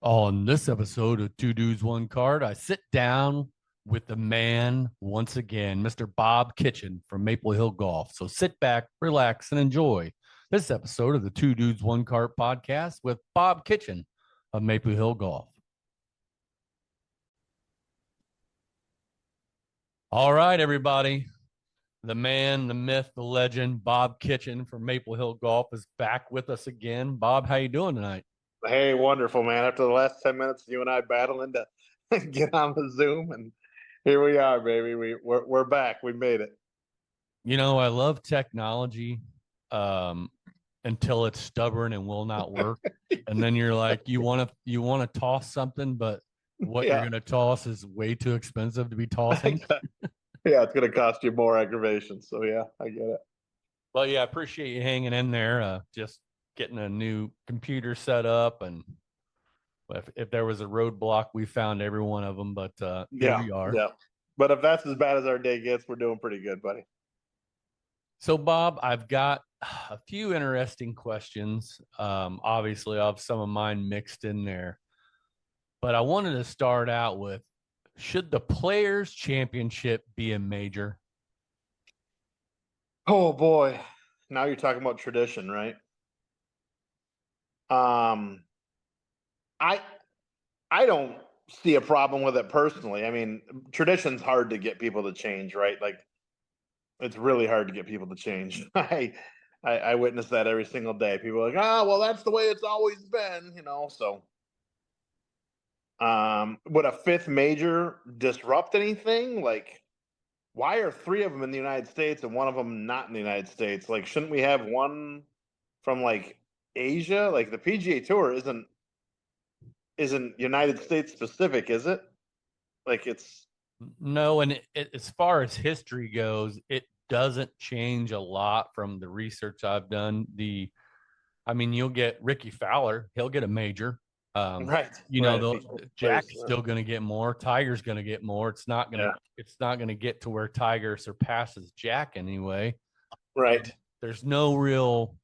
On this episode of Two Dudes, One Card, I sit down with the man once again, Mr. Bob Kitchen from Maple Hill Golf. So sit back, relax, and enjoy this episode of the Two Dudes, One Card podcast with Bob Kitchen of Maple Hill Golf. All right, everybody. The man, the myth, the legend, Bob Kitchen from Maple Hill Golf is back with us again. Bob, how you doing tonight? Hey, wonderful, man. After the last 10 minutes, you and I battling to get on the Zoom, and here we are, baby. We're back. We made it. You know, I love technology until it's stubborn and will not work. And then you're like, you want to toss something, but what you're going to toss is way too expensive to be tossing. Yeah, it's going to cost you more aggravation. So, yeah, I get it. Well, yeah, I appreciate you hanging in there. Just getting a new computer set up, and if there was a roadblock, we found every one of them. But here we are. Yeah. But if that's as bad as our day gets, we're doing pretty good, buddy. So, Bob, I've got a few interesting questions. Obviously, I have some of mine mixed in there. But I wanted to start out with, should the Players' Championship be a major? Oh, boy. Now you're talking about tradition, right? I don't see a problem with it personally. I mean, tradition's hard to get people to change, right? Like, it's really hard to get people to change. I witness that every single day. People are like, well, that's the way it's always been, So, would a fifth major disrupt anything? Like, why are three of them in the United States and one of them not in the United States? Like, shouldn't we have one from like Asia? Like, the PGA Tour isn't United States specific, is it? Like, it's no, and as far as history goes, it doesn't change a lot from the research I've done. I mean, you'll get Ricky Fowler; he'll get a major. right. Jack's still going to get more. Tiger's going to get more. It's not going to get to where Tiger surpasses Jack anyway. Right. There's no real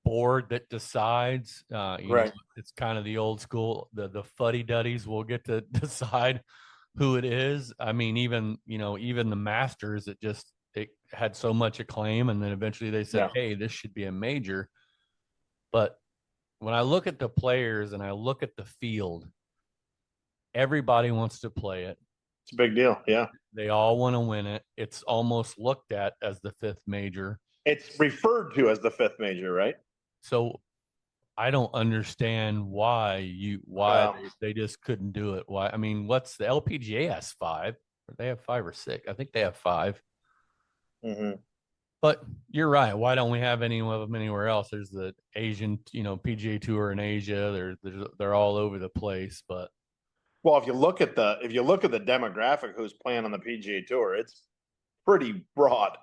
board that decides. Right. It's kind of the old school. The fuddy duddies will get to decide who it is. I mean, even the Masters, it had so much acclaim, and then eventually they said, "Hey, this should be a major." But when I look at the players and I look at the field, everybody wants to play it. It's a big deal. Yeah. They all want to win it. It's almost looked at as the fifth major. It's referred to as the fifth major, right? So I don't understand why they just couldn't do it. Why? I mean, what's the LPGA has five, or they have five or six? I think they have five. Mm-hmm. But you're right. Why don't we have any of them anywhere else? There's the Asian, PGA Tour in Asia. They're all over the place. But well, if you look at the demographic who's playing on the PGA Tour, it's pretty broad.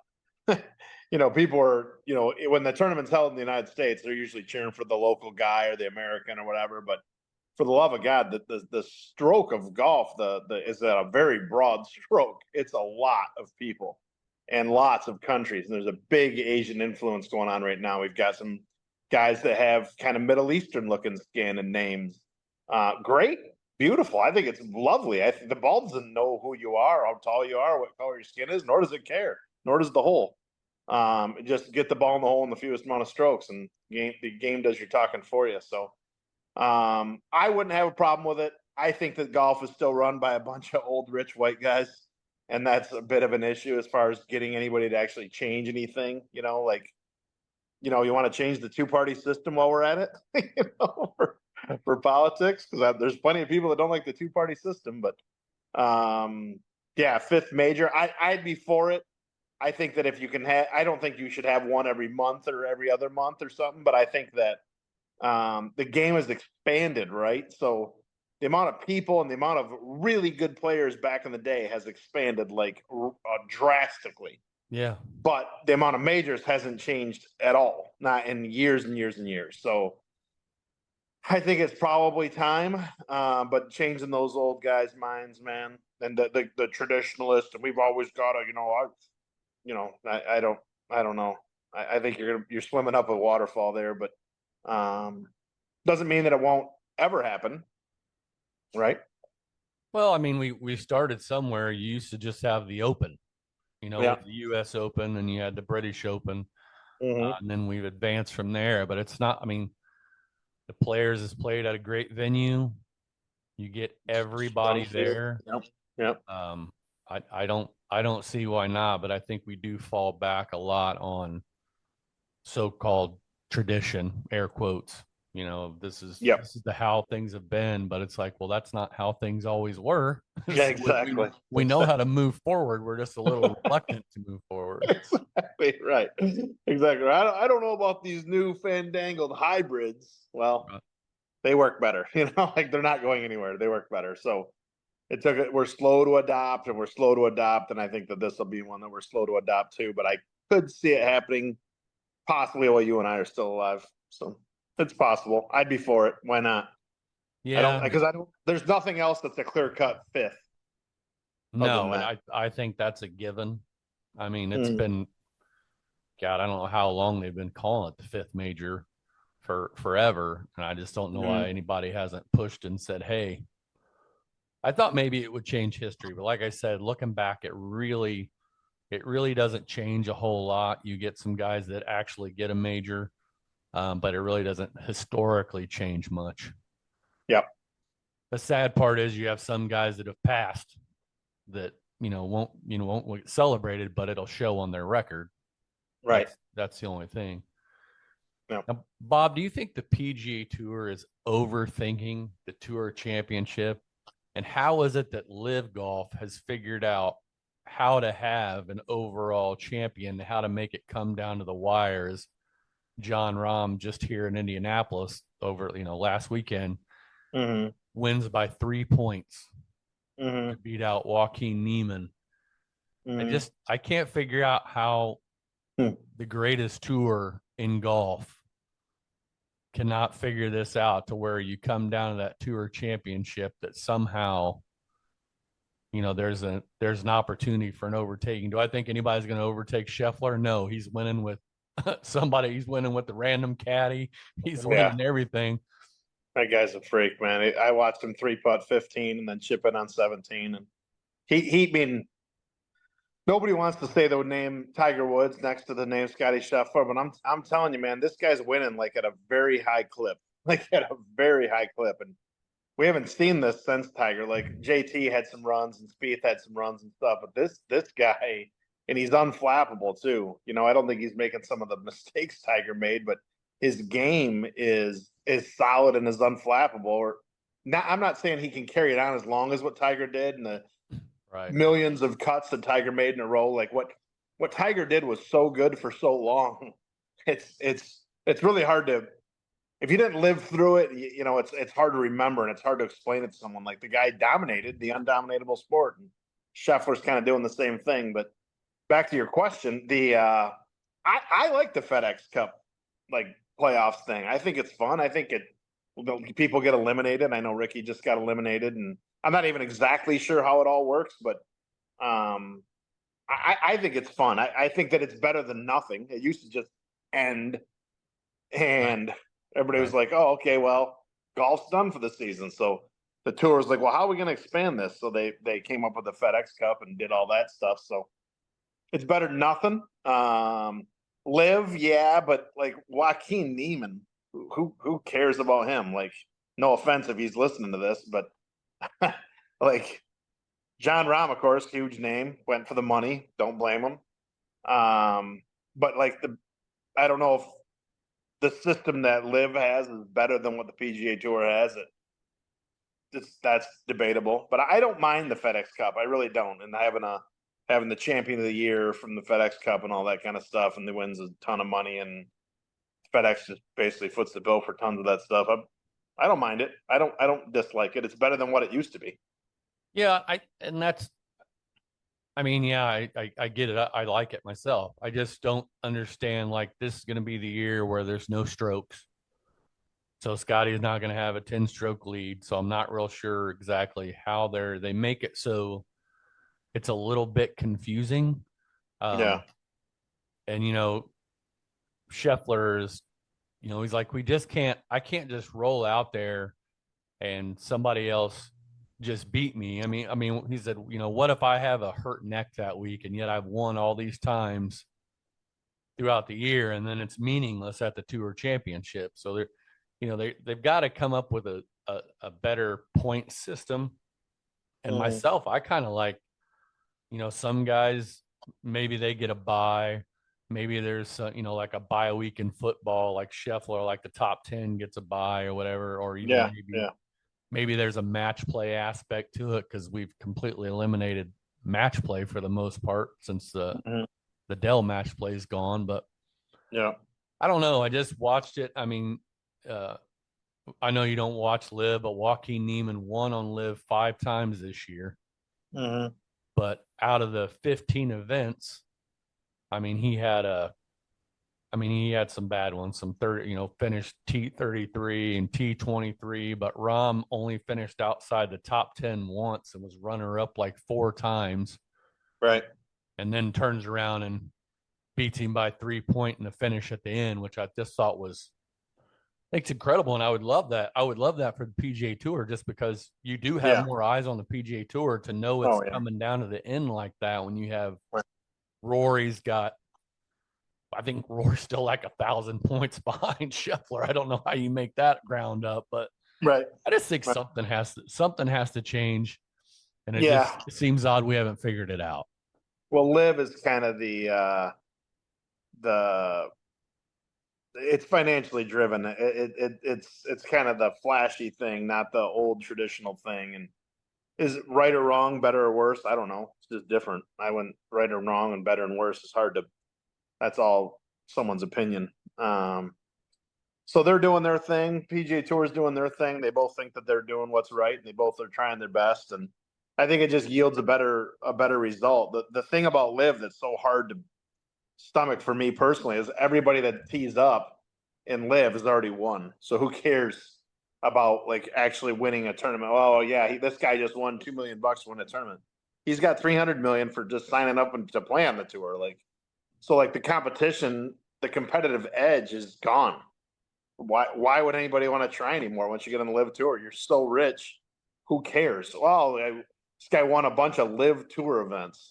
People are, when the tournament's held in the United States, they're usually cheering for the local guy or the American or whatever. But for the love of God, the stroke of golf is a very broad stroke. It's a lot of people and lots of countries. And there's a big Asian influence going on right now. We've got some guys that have kind of Middle Eastern looking skin and names. Great, beautiful. I think it's lovely. I think the ball doesn't know who you are, how tall you are, what color your skin is, nor does it care, nor does the hole. Just get the ball in the hole in the fewest amount of strokes, and the game does your talking for you. So I wouldn't have a problem with it. I think that golf is still run by a bunch of old rich white guys, and that's a bit of an issue as far as getting anybody to actually change anything. You want to change the two-party system while we're at it, for politics, because there's plenty of people that don't like the two-party system. But fifth major, I'd be for it. I think that if you can have, I don't think you should have one every month or every other month or something, but I think that the game has expanded, right? So the amount of people and the amount of really good players back in the day has expanded drastically. Yeah. But the amount of majors hasn't changed at all, not in years and years and years. So I think it's probably time, but changing those old guys' minds, man, and the traditionalists, and we've always got to, I don't know. I think you're swimming up a waterfall there, but doesn't mean that it won't ever happen, right? Well, I mean, we started somewhere. You used to just have the Open, Yeah. with the U.S. Open, and you had the British Open, Hmm. and then we've advanced from there. But it's not. I mean, the Players is played at a great venue. You get Strong everybody field. there. Yep. Yep. I don't see why not, but I think we do fall back a lot on so-called tradition, air quotes. This is Yep. this is the how things have been, but it's like, well, that's not how things always were. Yeah, So we exactly. we know how to move forward. We're just a little reluctant to move forward. Exactly right. Exactly. I don't know about these new fandangled hybrids. Well, Uh, they work better. Like they're not going anywhere. They work better. So it took it. We're slow to adopt, and we're slow to adopt, and I think that this will be one that we're slow to adopt too. But I could see it happening possibly while you and I are still alive. So it's possible. I'd be for it. Why not? I don't Yeah, because I don't. There's nothing else that's a clear cut fifth other than no, and that. I think that's a given. I mean, it's Mm, been God, I don't know how long they've been calling it the fifth major for forever, and I just don't know why mm, anybody hasn't pushed and said, "Hey." I thought maybe it would change history, but like I said, looking back, it really doesn't change a whole lot. You get some guys that actually get a major, but it really doesn't historically change much. yep. The sad part is you have some guys that have passed that won't get celebrated, but it'll show on their record. Right. That's the only thing. Yeah. Now, Bob, do you think the PGA Tour is overthinking the Tour Championship? And how is it that Live Golf has figured out how to have an overall champion, how to make it come down to the wires? John Rahm just here in Indianapolis over, last weekend Hmm. wins by 3 points to Hmm. beat out Joaquin Neiman. Hmm. I can't figure out how Hmm. the greatest tour in golf cannot figure this out to where you come down to that tour championship that somehow there's an opportunity for an overtaking. Do I think anybody's going to overtake Scheffler? No, he's winning with somebody. He's winning with the random caddy. He's Yeah. winning everything. That guy's a freak, man. I watched him three putt 15 and then chip in on 17. And he mean, nobody wants to say the name Tiger Woods next to the name Scotty Scheffler, but I'm telling you, man, this guy's winning like at a very high clip, like at a very high clip. And we haven't seen this since Tiger. Like JT had some runs and Spieth had some runs and stuff, but this guy, and he's unflappable too. I don't think he's making some of the mistakes Tiger made, but his game is solid and is unflappable. Or not, I'm not saying he can carry it on as long as what Tiger did and the Right. millions of cuts that Tiger made in a row. Like what Tiger did was so good for so long. It's really hard to, if you didn't live through it, it's hard to remember and it's hard to explain it to someone. Like the guy dominated the undominatable sport, and Scheffler's kind of doing the same thing. But back to your question, I like the FedEx Cup like playoffs thing. I think it's fun. I think people get eliminated. I know Ricky just got eliminated, and I'm not even exactly sure how it all works, but um, I think it's fun. I think that it's better than nothing. It used to just end, Right. and everybody was Right. like, "Oh, okay, well, golf's done for the season." So the tour was like, "Well, how are we going to expand this?" So they came up with the FedEx Cup and did all that stuff. So it's better than nothing. Live, yeah, but like Joaquin Neiman, who cares about him? Like, no offense if he's listening to this, but like John Rahm, of course, huge name, went for the money. Don't blame him. But like I don't know if the system that Live has is better than what the PGA Tour has. That's debatable, but I don't mind the FedEx Cup. I really don't. And having the champion of the year from the FedEx Cup and all that kind of stuff, and the wins a ton of money, and FedEx just basically foots the bill for tons of that stuff. I don't mind it. I don't dislike it. It's better than what it used to be. Yeah. I mean, yeah, I get it. I like it myself. I just don't understand. Like, this is going to be the year where there's no strokes. So Scotty is not going to have a 10-stroke lead. So I'm not real sure exactly how they make it so it's a little bit confusing. Yeah. Um, and Scheffler is, he's like, I can't just roll out there and somebody else just beat me. I mean, he said, what if I have a hurt neck that week and yet I've won all these times throughout the year and then it's meaningless at the tour championship. So they've got to come up with a better point system. And myself, I kind of like, some guys, maybe they get a bye. Maybe there's, like a bye week in football, like Scheffler, like the top 10 gets a bye or whatever, or even Yeah, yeah. maybe there's a match play aspect to it because we've completely eliminated match play for the most part since the Dell match play is gone. But Yeah. I don't know. I just watched it. I mean, I know you don't watch Live, but Joaquin Neiman won on Live 5 times this year. But out of the 15 events, I mean, he had some bad ones, some 30, finished T33 and T23, but Rahm only finished outside the top 10 once and was runner up like 4 times. Right. And then turns around and beats him by 3 points in the finish at the end, which I just thought was, it's incredible. And I would love that. I would love that for the PGA Tour just because you do have more eyes on the PGA Tour to know it's coming down to the end like that when you have Rory's got, I think Rory's still like 1,000 points behind Scheffler. I don't know how you make that ground up, but right. I just think something has to change. And it seems odd we haven't figured it out. Well, Live is kind of it's financially driven. It's kind of the flashy thing, not the old traditional thing. And is it right or wrong, better or worse? I don't know. It's just different. I went right or wrong and better and worse. It's hard to, that's all someone's opinion. So they're doing their thing. PGA Tour is doing their thing. They both think that they're doing what's right, and they both are trying their best. And I think it just yields a better result. The thing about Live that's so hard to stomach for me personally is everybody that tees up in Live has already won. So who cares about like actually winning a tournament? Oh yeah, this guy just won $2 million to win a tournament. He's got 300 million for just signing up to play on the tour. So the competition, the competitive edge is gone. Why would anybody want to try anymore once you get on the Live Tour? You're so rich. Who cares? Well, this guy won a bunch of Live Tour events.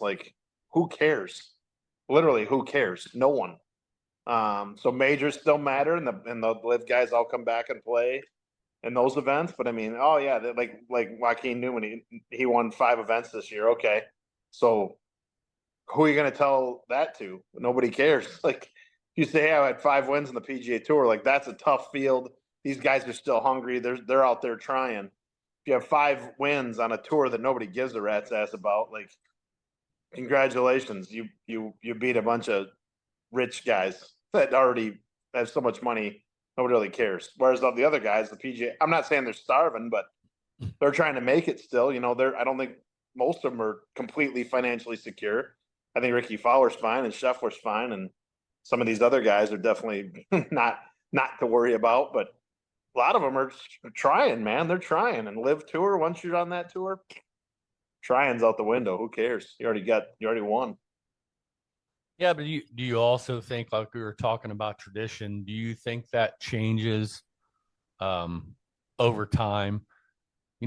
Who cares? Literally, who cares? No one. So majors still matter, and the Live guys all come back and play in those events. But I mean, oh yeah, like Joaquin Newman, he won 5 events this year. Okay, so who are you going to tell that to? Nobody cares. You say, hey, I had 5 wins in the PGA Tour. That's a tough field. These guys are still hungry. They're out there trying. If you have 5 wins on a tour that nobody gives a rat's ass about, congratulations, you beat a bunch of rich guys that already have so much money. Nobody really cares. Whereas the other guys, the PGA, I'm not saying they're starving, but they're trying to make it still. I don't think most of them are completely financially secure. I think Ricky Fowler's fine and Scheffler's fine, and some of these other guys are definitely not to worry about. But a lot of them are trying, man. They're trying. And Live Tour, once you're on that tour, trying's out the window. Who cares? You already won. Yeah, but do you also think, like we were talking about tradition, do you think that changes over time?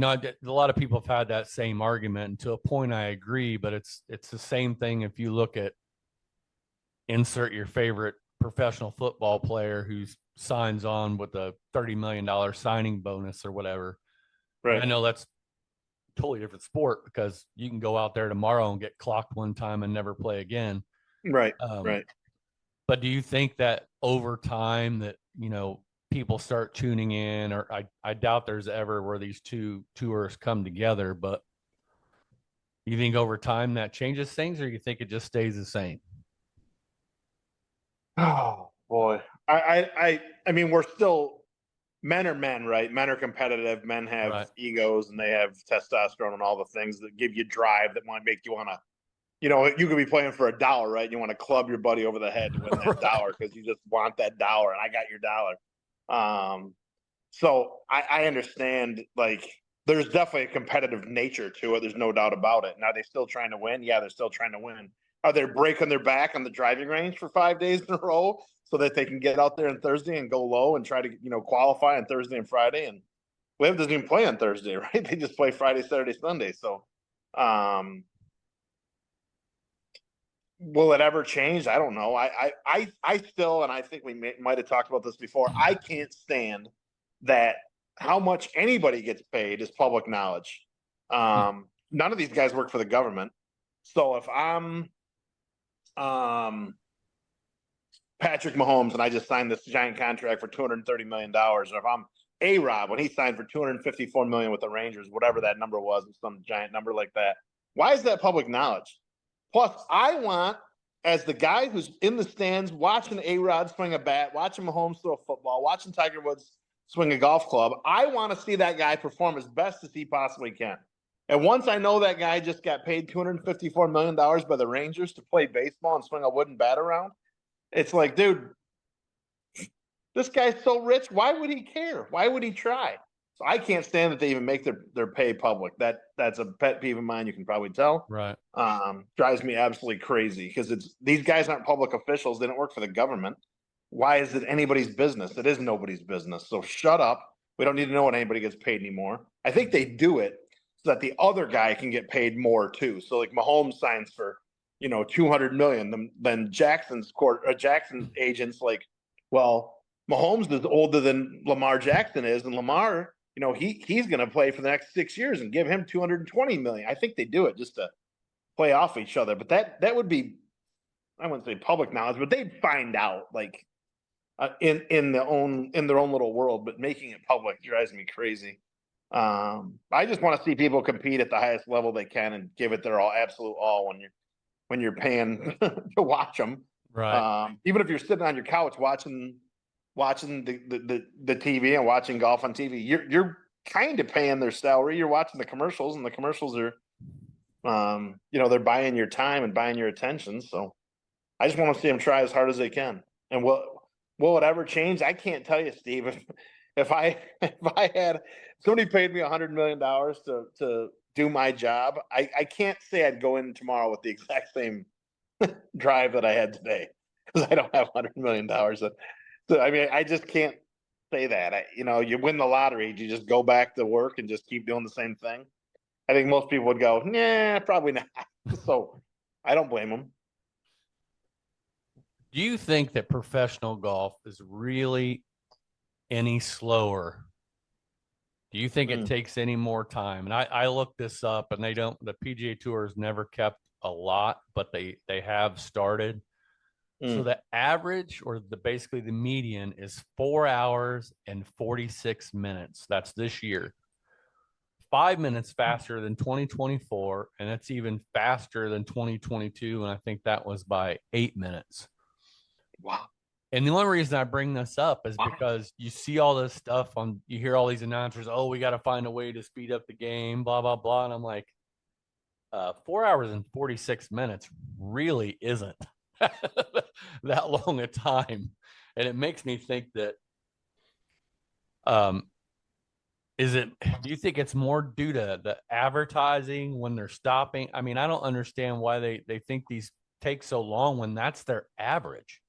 A lot of people have had that same argument, and to a point I agree, but it's the same thing if you look at insert your favorite professional football player who signs on with a $30 million signing bonus or whatever. Right. And I know that's a totally different sport because you can go out there tomorrow and get clocked one time and never play again. Right. Right. But do you think that over time that, people start tuning in, or I doubt there's ever where these two tours come together, but you think over time that changes things, or you think it just stays the same? Oh boy. I mean, we're still, men are men, right? Men are competitive. Men have egos and they have testosterone and all the things that give you drive that might make you want to, you could be playing for $1, right? You want to club your buddy over the head to win that $1 because you just want that $1 and I got your $1. So I understand, there's definitely a competitive nature to it. There's no doubt about it. Now, are they still trying to win? Yeah, they're still trying to win. Are they breaking their back on the driving range for 5 days in a row so that they can get out there on Thursday and go low and try to, qualify on Thursday and Friday? And Liv doesn't even play on Thursday, right? They just play Friday, Saturday, Sunday. So, will it ever change? I don't know. I still, and I think we might have talked about this before. I can't stand that how much anybody gets paid is public knowledge. None of these guys work for the government. So if I'm Patrick Mahomes and I just signed this giant contract for $230 million, or if I'm A-Rob when he signed for $254 million with the Rangers, whatever that number was, some giant number like that. Why is that public knowledge? Plus, I want, as the guy who's in the stands watching A-Rod swing a bat, watching Mahomes throw a football, watching Tiger Woods swing a golf club, I want to see that guy perform as best as he possibly can. And once I know that guy just got paid $254 million by the Rangers to play baseball and swing a wooden bat around, it's like, dude, this guy's so rich. Why would he care? Why would he try? So I can't stand that they even make their pay public. That's a pet peeve of mine. You can probably tell. Right. Drives me absolutely crazy because these guys aren't public officials. They don't work for the government. Why is it anybody's business? It is nobody's business. So shut up. We don't need to know what anybody gets paid anymore. I think they do it so that the other guy can get paid more too. So like Mahomes signs for, 200 million. Then Jackson's agents like, well, Mahomes is older than Lamar Jackson is, and Lamar, he's going to play for the next 6 years and give him 220 million. I think they do it just to play off each other. But that would be, I wouldn't say public knowledge, but they'd find out like in their own little world. But making it public drives me crazy. I just want to see people compete at the highest level they can and give it their absolute all when you're paying to watch them. Right. Even if you're sitting on your couch watching the TV and watching golf on TV, you're kind of paying their salary. You're watching the commercials, and the commercials are, they're buying your time and buying your attention. So I just want to see them try as hard as they can. And will it ever change? I can't tell you, Steve. If I had somebody paid me $100 million to do my job, I can't say I'd go in tomorrow with the exact same drive that I had today because I don't have $100 million. So, I mean, I just can't say that. You win the lottery, do you just go back to work and just keep doing the same thing? I think most people would go, nah, probably not. So I don't blame them. Do you think that professional golf is really any slower? Do you think it takes any more time? And I looked this up, and the PGA Tour has never kept a lot, but they have started. So the average, or basically the median, is 4 hours and 46 minutes. That's this year. 5 minutes faster than 2024, and it's even faster than 2022. And I think that was by 8 minutes. Wow. And the only reason I bring this up is because you see all this stuff you hear all these announcers, oh, we got to find a way to speed up the game, blah, blah, blah. And I'm like, 4 hours and 46 minutes really isn't that long a time. And it makes me think that, do you think it's more due to the advertising when they're stopping? I mean, I don't understand why they think these take so long when that's their average.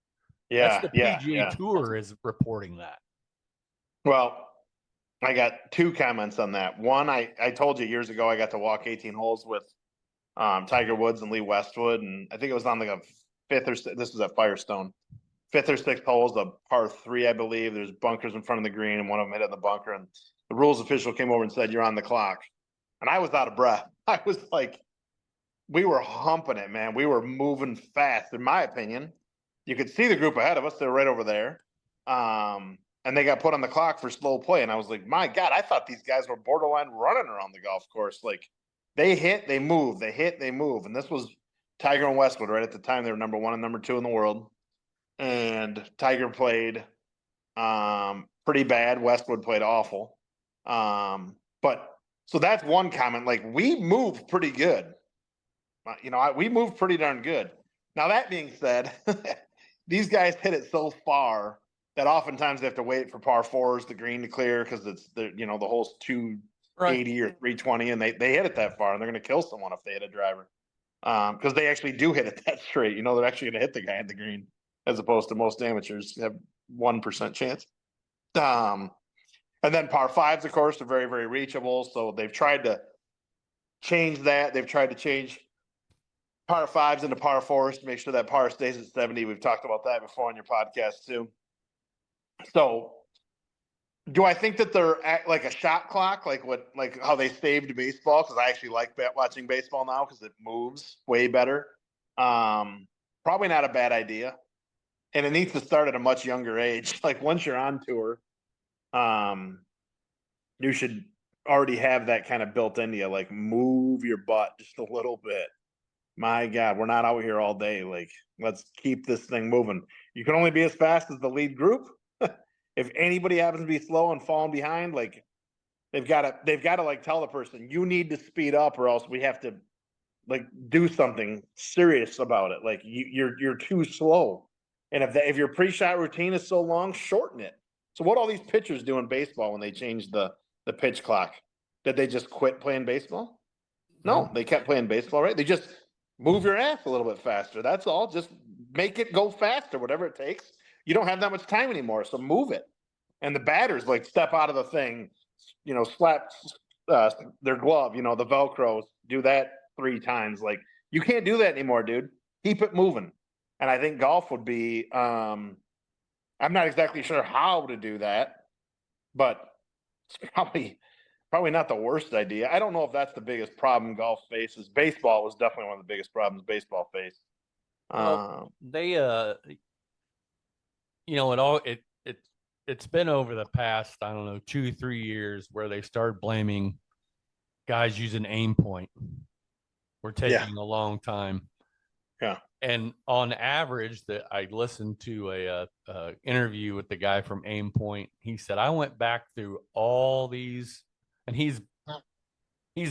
Yeah. That's the PGA Tour is reporting that. Well, I got two comments on that. One, I told you years ago I got to walk 18 holes with Tiger Woods and Lee Westwood, and I think it was on like a this was at Firestone, 5th or 6th holes, a par 3, I believe. There's bunkers in front of the green, and one of them hit in the bunker, and the rules official came over and said, "You're on the clock." And I was out of breath. I was like, we were humping it, man. We were moving fast, in my opinion. You could see the group ahead of us. They're right over there. And they got put on the clock for slow play. And I was like, my God, I thought these guys were borderline running around the golf course. Like, they hit, they move, they hit, they move. And this was Tiger and Westwood, right at the time. They were number 1 and number 2 in the world. And Tiger played pretty bad. Westwood played awful. But so that's one comment. Like, we moved pretty good. We moved pretty darn good. Now, that being said, these guys hit it so far that oftentimes they have to wait for par 4s, the green to clear, because the hole's 280 or 320, and they hit it that far, and they're going to kill someone if they hit a driver. Because they actually do hit it that straight. They're actually going to hit the guy at the green, as opposed to most amateurs have 1% chance. And then par fives, of course, are very, very reachable. So they've tried to change that. They've tried to change par fives into par fours to make sure that par stays at 70. We've talked about that before on your podcast too. So do I think that they're like a shot clock, like how they saved baseball? Because I actually like watching baseball now because it moves way better. Probably not a bad idea, and it needs to start at a much younger age. Like once you're on tour, you should already have that kind of built into you. Like move your butt just a little bit. My God, we're not out here all day. Like let's keep this thing moving. You can only be as fast as the lead group. If anybody happens to be slow and falling behind, like they've got to like tell the person you need to speed up or else we have to like do something serious about it. Like you're too slow. And if your pre-shot routine is so long, shorten it. So what all these pitchers do in baseball when they changed the pitch clock? Did they just quit playing baseball? No, they kept playing baseball, right? They just move your ass a little bit faster. That's all. Just make it go faster, whatever it takes. You don't have that much time anymore, so move it. And the batters like step out of the thing, slap their glove, the Velcro, do that 3 times. Like you can't do that anymore, dude. Keep it moving. And I think golf would be. I'm not exactly sure how to do that, but it's probably not the worst idea. I don't know if that's the biggest problem golf faces. Baseball was definitely one of the biggest problems baseball faced. Well, they it's been over the past, I don't know, 2-3 years where they started blaming guys using aim point. We're taking a long time. Yeah. And on average, that I listened to a interview with the guy from Aim Point. He said, I went back through all these, and he's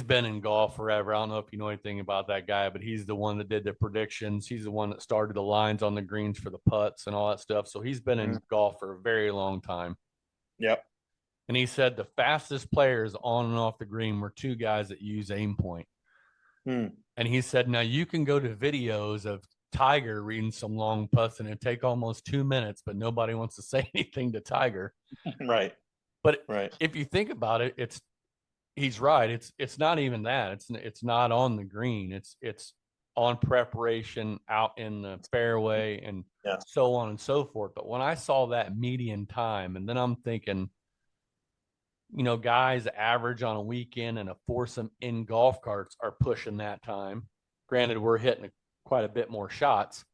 been in golf forever. I don't know if you know anything about that guy, but he's the one that did the predictions. He's the one that started the lines on the greens for the putts and all that stuff. So he's been in golf for a very long time. Yep. And he said the fastest players on and off the green were 2 guys that use Aim Point. And he said, now you can go to videos of Tiger reading some long putts and it take almost 2 minutes, but nobody wants to say anything to Tiger. Right. But if you think about it, he's right. It's not even that. It's not on the green. It's on preparation out in the fairway and so on and so forth. But when I saw that median time, and then I'm thinking, guys average on a weekend and a foursome in golf carts are pushing that time. Granted, we're hitting quite a bit more shots,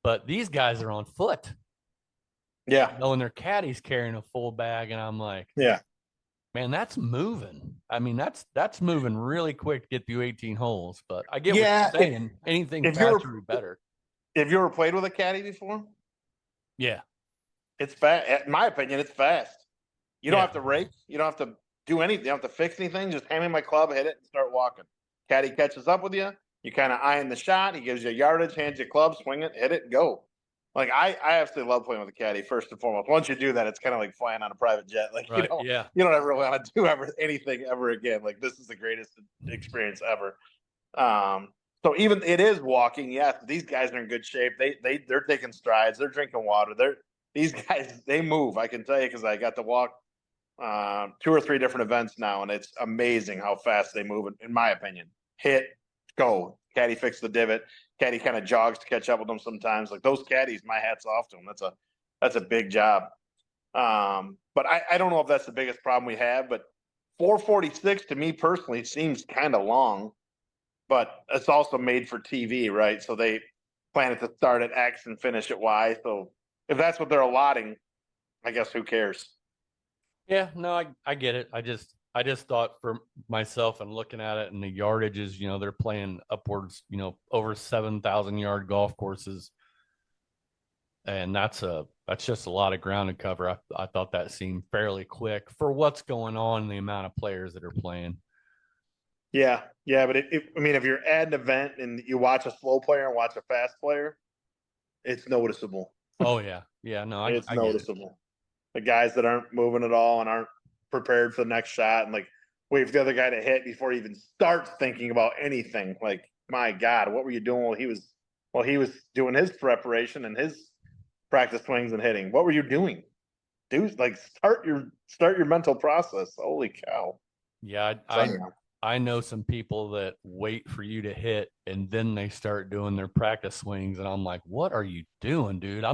but these guys are on foot. Yeah. And their caddies carrying a full bag. And I'm like, man, that's moving. I mean, that's moving really quick to get through 18 holes. But I get what you're saying. Anything faster would be better. Have you ever played with a caddy before? Yeah. It's fast. In my opinion, it's fast. You don't have to rake. You don't have to do anything. You don't have to fix anything. Just hand me my club, hit it, and start walking. Caddy catches up with you. You kind of eyeing the shot. He gives you a yardage, hands you a club, swing it, hit it, and go. Like I absolutely love playing with a caddy first and foremost. Once you do that, it's kind of like flying on a private jet. Like you don't ever want to do anything ever again. Like this is the greatest experience ever. So even it is walking. Yes, these guys are in good shape. They're taking strides. They're drinking water. These guys, they move. I can tell you because I got to walk 2 or 3 different events now, and it's amazing how fast they move. In my opinion, hit, go. Caddy fix the divot. Caddy kind of jogs to catch up with them sometimes. Like those caddies, my hat's off to them. That's a big job. But I don't know if that's the biggest problem we have. But 446 to me personally seems kind of long. But it's also made for TV, right? So they plan it to start at X and finish at Y. So if that's what they're allotting, I guess who cares? Yeah, no, I get it. I just thought for myself and looking at it and the yardages, they're playing upwards, over 7,000 yard golf courses. And that's just a lot of ground to cover. I thought that seemed fairly quick for what's going on and the amount of players that are playing. Yeah. But if you're at an event and you watch a slow player and watch a fast player, it's noticeable. Oh yeah. Yeah. No, it's noticeable. The guys that aren't moving at all and aren't prepared for the next shot and like wait for the other guy to hit before he even starts thinking about anything. Like, my God, what were you doing while he was doing his preparation and his practice swings and hitting? What were you doing? start your mental process. Holy cow. Yeah, So anyhow, I know some people that wait for you to hit and then they start doing their practice swings, and I'm like, what are you doing, dude?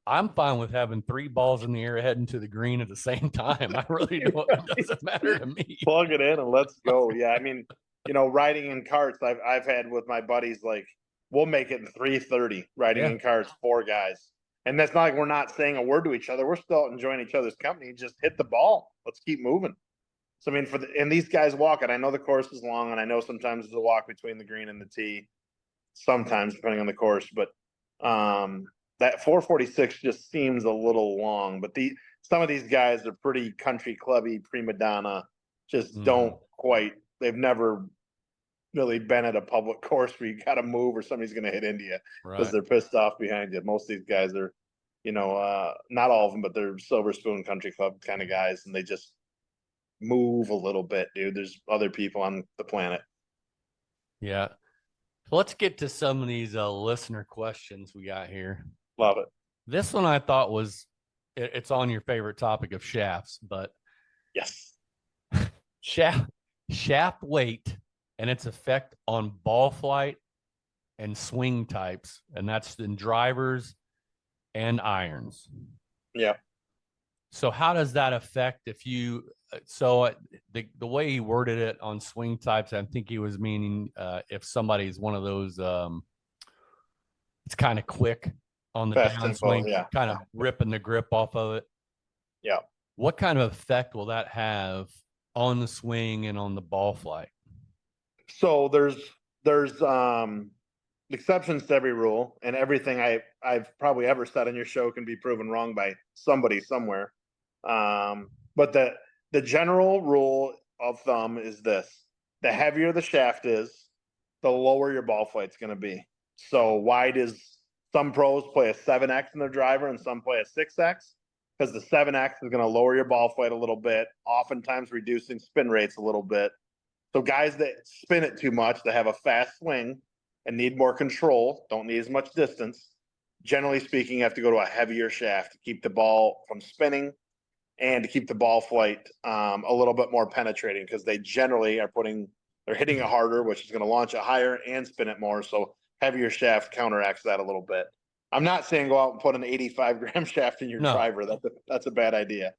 I'm fine with having three balls in the air heading to the green at the same time. I really don't. It doesn't matter to me. plug it in and let's go. Yeah, I mean, riding in carts, I've had with my buddies, like we'll make it in 3:30 riding Yeah, in carts, four guys. And that's not like we're not saying a word to each other. We're still enjoying each other's company. Just hit the ball. Let's keep moving. So I mean, and these guys walk it. I know the course is long, and I know sometimes there's a walk between the green and the tee. Sometimes depending on the course, but that 446 just seems a little long. But some of these guys are pretty country clubby, prima donna. Just don't quite. They've never really been at a public course where you got to move or somebody's going to hit into you because right. they're pissed off behind you. Most of these guys are, not all of them, but they're Silver Spoon Country Club kind of guys, and they just move a little bit, dude. There's other people on the planet. Yeah. So let's get to some of these listener questions we got here. Love it. This one I thought it's on your favorite topic of shafts, but Yes. shaft weight and its effect on ball flight and swing types, and that's in drivers and irons. Yeah. So how does that affect if you? So the way he worded it on swing types, I think he was meaning if somebody's one of those, it's kind of quick on the Fast downswing, tempo, yeah. kind of ripping the grip off of it. Yeah. What kind of effect will that have on the swing and on the ball flight? So there's exceptions to every rule, and everything I've probably ever said on your show can be proven wrong by somebody somewhere. But the general rule of thumb is this: the heavier the shaft is, the lower your ball flight's going to be. So why does some pros play a 7X in their driver and some play a 6X? Because the 7X is going to lower your ball flight a little bit, oftentimes reducing spin rates a little bit. So guys that spin it too much, that have a fast swing and need more control, don't need as much distance. Generally speaking, you have to go to a heavier shaft to keep the ball from spinning and to keep the ball flight a little bit more penetrating, because they generally they're hitting it harder, which is going to launch it higher and spin it more. So heavier shaft counteracts that a little bit. I'm not saying go out and put an 85-gram shaft in your driver. That's a bad idea,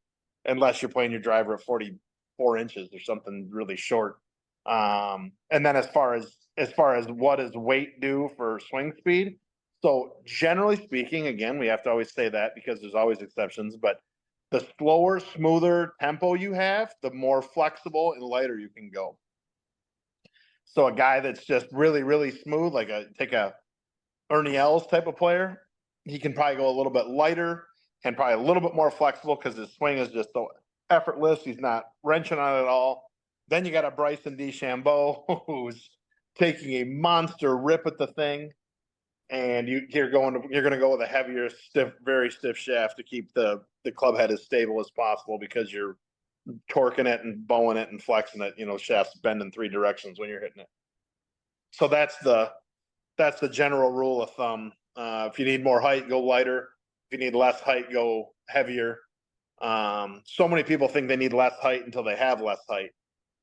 unless you're playing your driver at 44 inches or something really short. And then as far as what does weight do for swing speed? So generally speaking, again, we have to always say that because there's always exceptions, but the slower, smoother tempo you have, the more flexible and lighter you can go. So a guy that's just really, really smooth, like take a Ernie Els type of player, he can probably go a little bit lighter and probably a little bit more flexible because his swing is just so effortless. He's not wrenching on it at all. Then you got a Bryson DeChambeau who's taking a monster rip at the thing, and you're going to go with a heavier, very stiff shaft to keep the club head as stable as possible, because you're torquing it and bowing it and flexing it. Shafts bend in three directions when you're hitting it. So that's the general rule of thumb. If you need more height, go lighter. If you need less height, go heavier. So many people think they need less height until they have less height.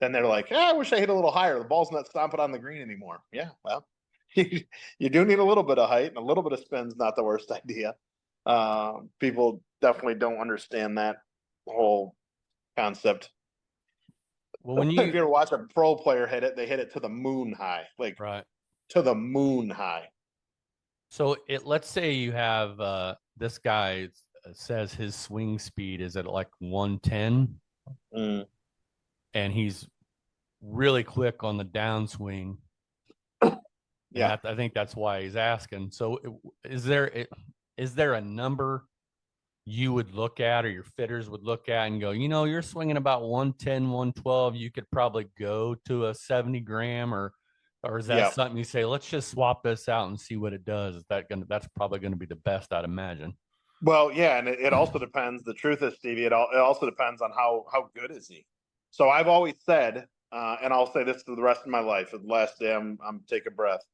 Then they're like, I wish I hit a little higher. The ball's not stomping on the green anymore. Yeah, well, you do need a little bit of height, and a little bit of spin's not the worst idea. People definitely don't understand that whole concept. Well, if you ever watch a pro player hit it, they hit it to the moon high, like right to the moon high. So let's say you have this guy says his swing speed is at like 110, and he's really quick on the downswing. Yeah, I think that's why he's asking. So is there a number you would look at, or your fitters would look at and go, you're swinging about 110, 112. You could probably go to a 70 gram, or is that something you say, let's just swap this out and see what it does? That's probably going to be the best, I'd imagine. Well, yeah. And it also depends. The truth is, Stevie, it also depends on how good is he? So I've always said, and I'll say this for the rest of my life, the last day I'm taking a breath,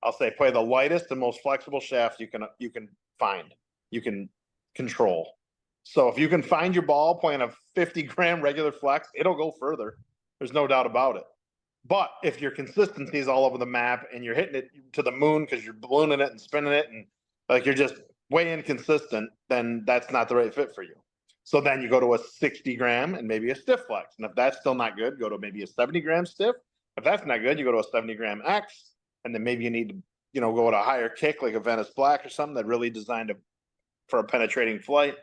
I'll say, play the lightest and most flexible shaft you can find, you can control. So if you can find your ball playing a 50-gram regular flex, it'll go further. There's no doubt about it. But if your consistency is all over the map and you're hitting it to the moon because you're ballooning it and spinning it and like you're just way inconsistent, then that's not the right fit for you. So then you go to a 60-gram and maybe a stiff flex. And if that's still not good, go to maybe a 70-gram stiff. If that's not good, you go to a 70-gram X. And then maybe you need to, go with a higher kick like a Venice Black or something that really designed for a penetrating flight.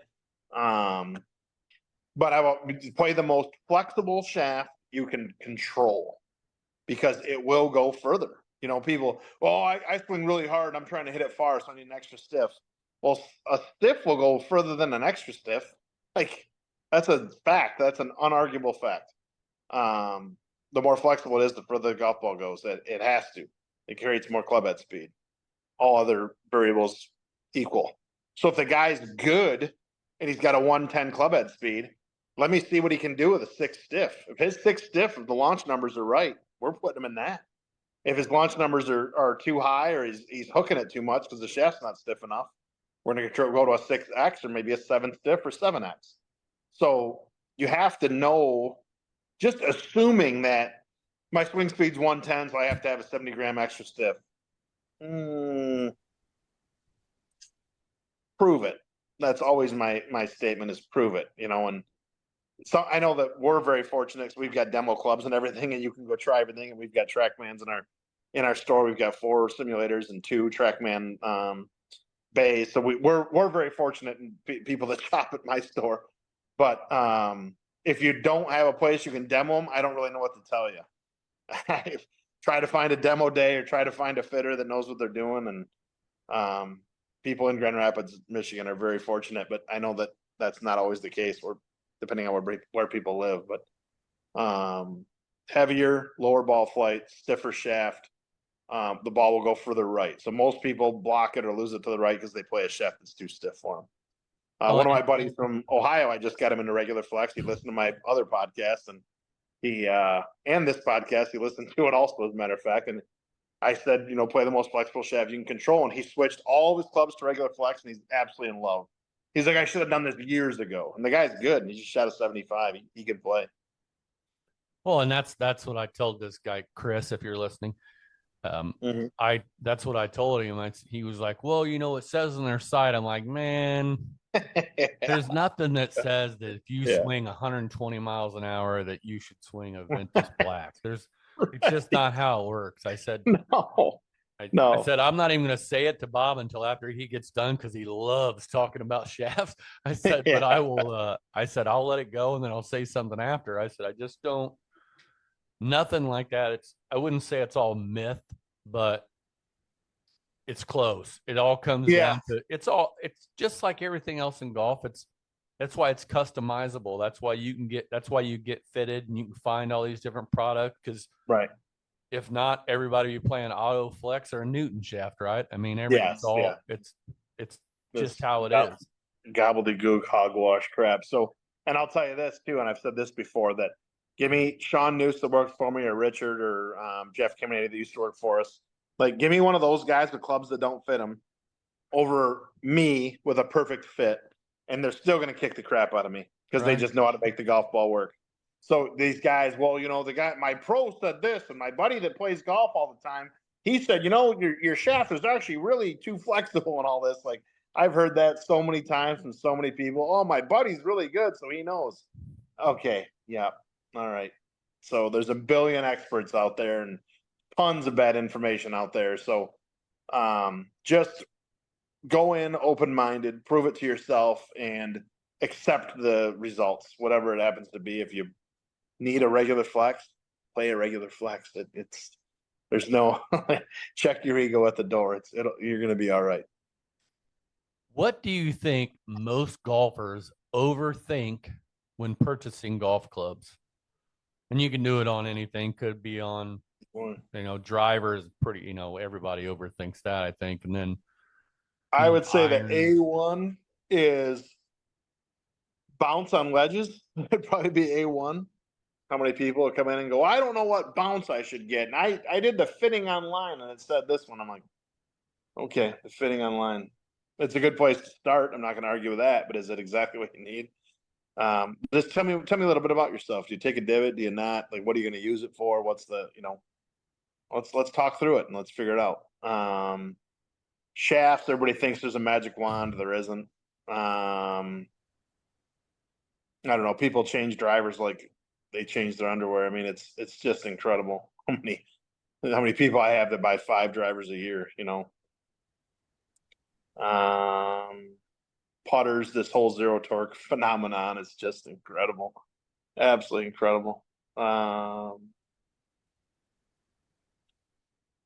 But I will play the most flexible shaft you can control because it will go further. People, well, I swing really hard. I'm trying to hit it far, so I need an extra stiff. Well, a stiff will go further than an extra stiff. Like, that's a fact. That's an unarguable fact. The more flexible it is, the further the golf ball goes. It has to. It creates more club head speed. All other variables equal. So if the guy's good and he's got a 110 club head speed, let me see what he can do with a 6 stiff. If his 6 stiff, if the launch numbers are right, we're putting him in that. If his launch numbers are too high or he's hooking it too much because the shaft's not stiff enough, we're going to go to a 6X or maybe a 7 stiff or 7X. So you have to know, just assuming that my swing speed's 110, so I have to have a 70-gram extra stiff. Prove it. That's always my statement is prove it, and so I know that we're very fortunate because we've got demo clubs and everything, and you can go try everything. And we've got TrackMans in our store. We've got 4 simulators and 2 TrackMan bays. So we're very fortunate in people that shop at my store. But if you don't have a place you can demo them, I don't really know what to tell you. Try to find a demo day or try to find a fitter that knows what they're doing. And people in Grand Rapids, Michigan, are very fortunate. But I know that that's not always the case. Depending on where people live, but heavier, lower ball flight, stiffer shaft, the ball will go further right. So most people block it or lose it to the right because they play a shaft that's too stiff for them. One of my buddies from Ohio, I just got him into regular flex. He listened to my other podcast and and this podcast, he listened to it also, as a matter of fact. And I said, play the most flexible shaft you can control. And he switched all of his clubs to regular flex and he's absolutely in love. He's like, I should have done this years ago. And the guy's good. And he just shot a 75. He can play. Well, and that's what I told this guy, Chris, if you're listening. That's what I told him. He was like, well, it says on their site. I'm like, man, there's nothing that says that if you swing 120 miles an hour that you should swing a Ventus Black. It's just not how it works. I said, no. I said, I'm not even going to say it to Bob until after he gets done because he loves talking about shafts. I said, but I will, I'll let it go and then I'll say something after. I said, I just don't, nothing like that. I wouldn't say it's all myth, but it's close. It all comes down to, it's just like everything else in golf. That's why it's customizable. That's why you get fitted and you can find all these different products because right. If not, everybody be playing auto flex or a Newton shaft, right? I mean, it's just how it is. Gobbledygook, hogwash crap. So, and I'll tell you this too, and I've said this before, that give me Sean Noose that works for me, or Richard, or Jeff Kiminati that used to work for us. Like, give me one of those guys with clubs that don't fit them over me with a perfect fit, and they're still going to kick the crap out of me because they just know how to make the golf ball work. So these guys, well, the guy, my pro said this, and my buddy that plays golf all the time, he said, your shaft is actually really too flexible and all this. Like, I've heard that so many times from so many people. Oh, my buddy's really good, so he knows. Okay, yeah, all right. So there's a billion experts out there and tons of bad information out there. So just go in open-minded, prove it to yourself, and accept the results, whatever it happens to be. If you need a regular flex, play a regular flex. There's no check your ego at the door. You're going to be all right. What do you think most golfers overthink when purchasing golf clubs? And you can do it on anything. Could be on, drivers. Pretty, everybody overthinks that, I think. And then I would say that A1 is bounce on ledges. It'd probably be A1. How many people come in and go, I don't know what bounce I should get. And I did the fitting online and it said this one. I'm like, okay, the fitting online. It's a good place to start. I'm not going to argue with that, but is it exactly what you need? Just tell me a little bit about yourself. Do you take a divot? Do you not? Like, what are you going to use it for? What's the, let's talk through it and let's figure it out. Shafts, everybody thinks there's a magic wand. There isn't. I don't know. People change drivers like they change their underwear. I mean, it's just incredible how many people I have that buy 5 drivers a year, Putters, this whole zero torque phenomenon is just incredible. Absolutely incredible. And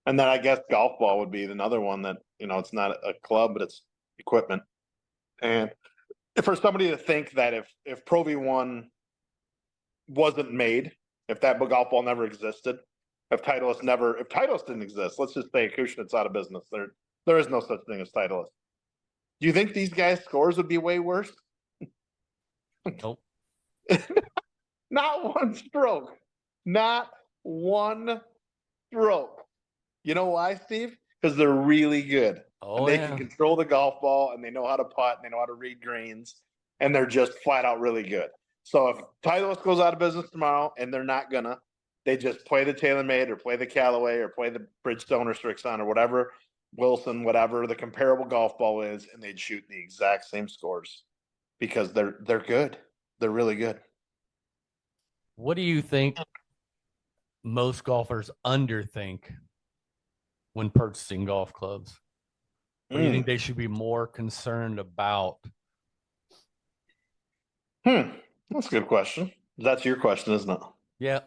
then I guess golf ball would be another one that, it's not a club, but it's equipment. And for somebody to think that if Pro V1 wasn't made, if that golf ball never existed, if Titleist didn't exist, let's just say Acushnet's out of business. There is no such thing as Titleist. Do you think these guys' scores would be way worse? Nope. Not one stroke. Not one stroke. You know why, Steve? Because they're really good. Oh, and they can control the golf ball, and they know how to putt, and they know how to read greens, and they're just flat out really good. So if Titleist goes out of business tomorrow, and they're not gonna, they just play the TaylorMade or play the Callaway or play the Bridgestone or Strixon or whatever, Wilson, whatever the comparable golf ball is, and they'd shoot the exact same scores because they're good. They're really good. What do you think most golfers underthink when purchasing golf clubs? What do you think they should be more concerned about? That's a good question. That's your question, isn't it? Yeah.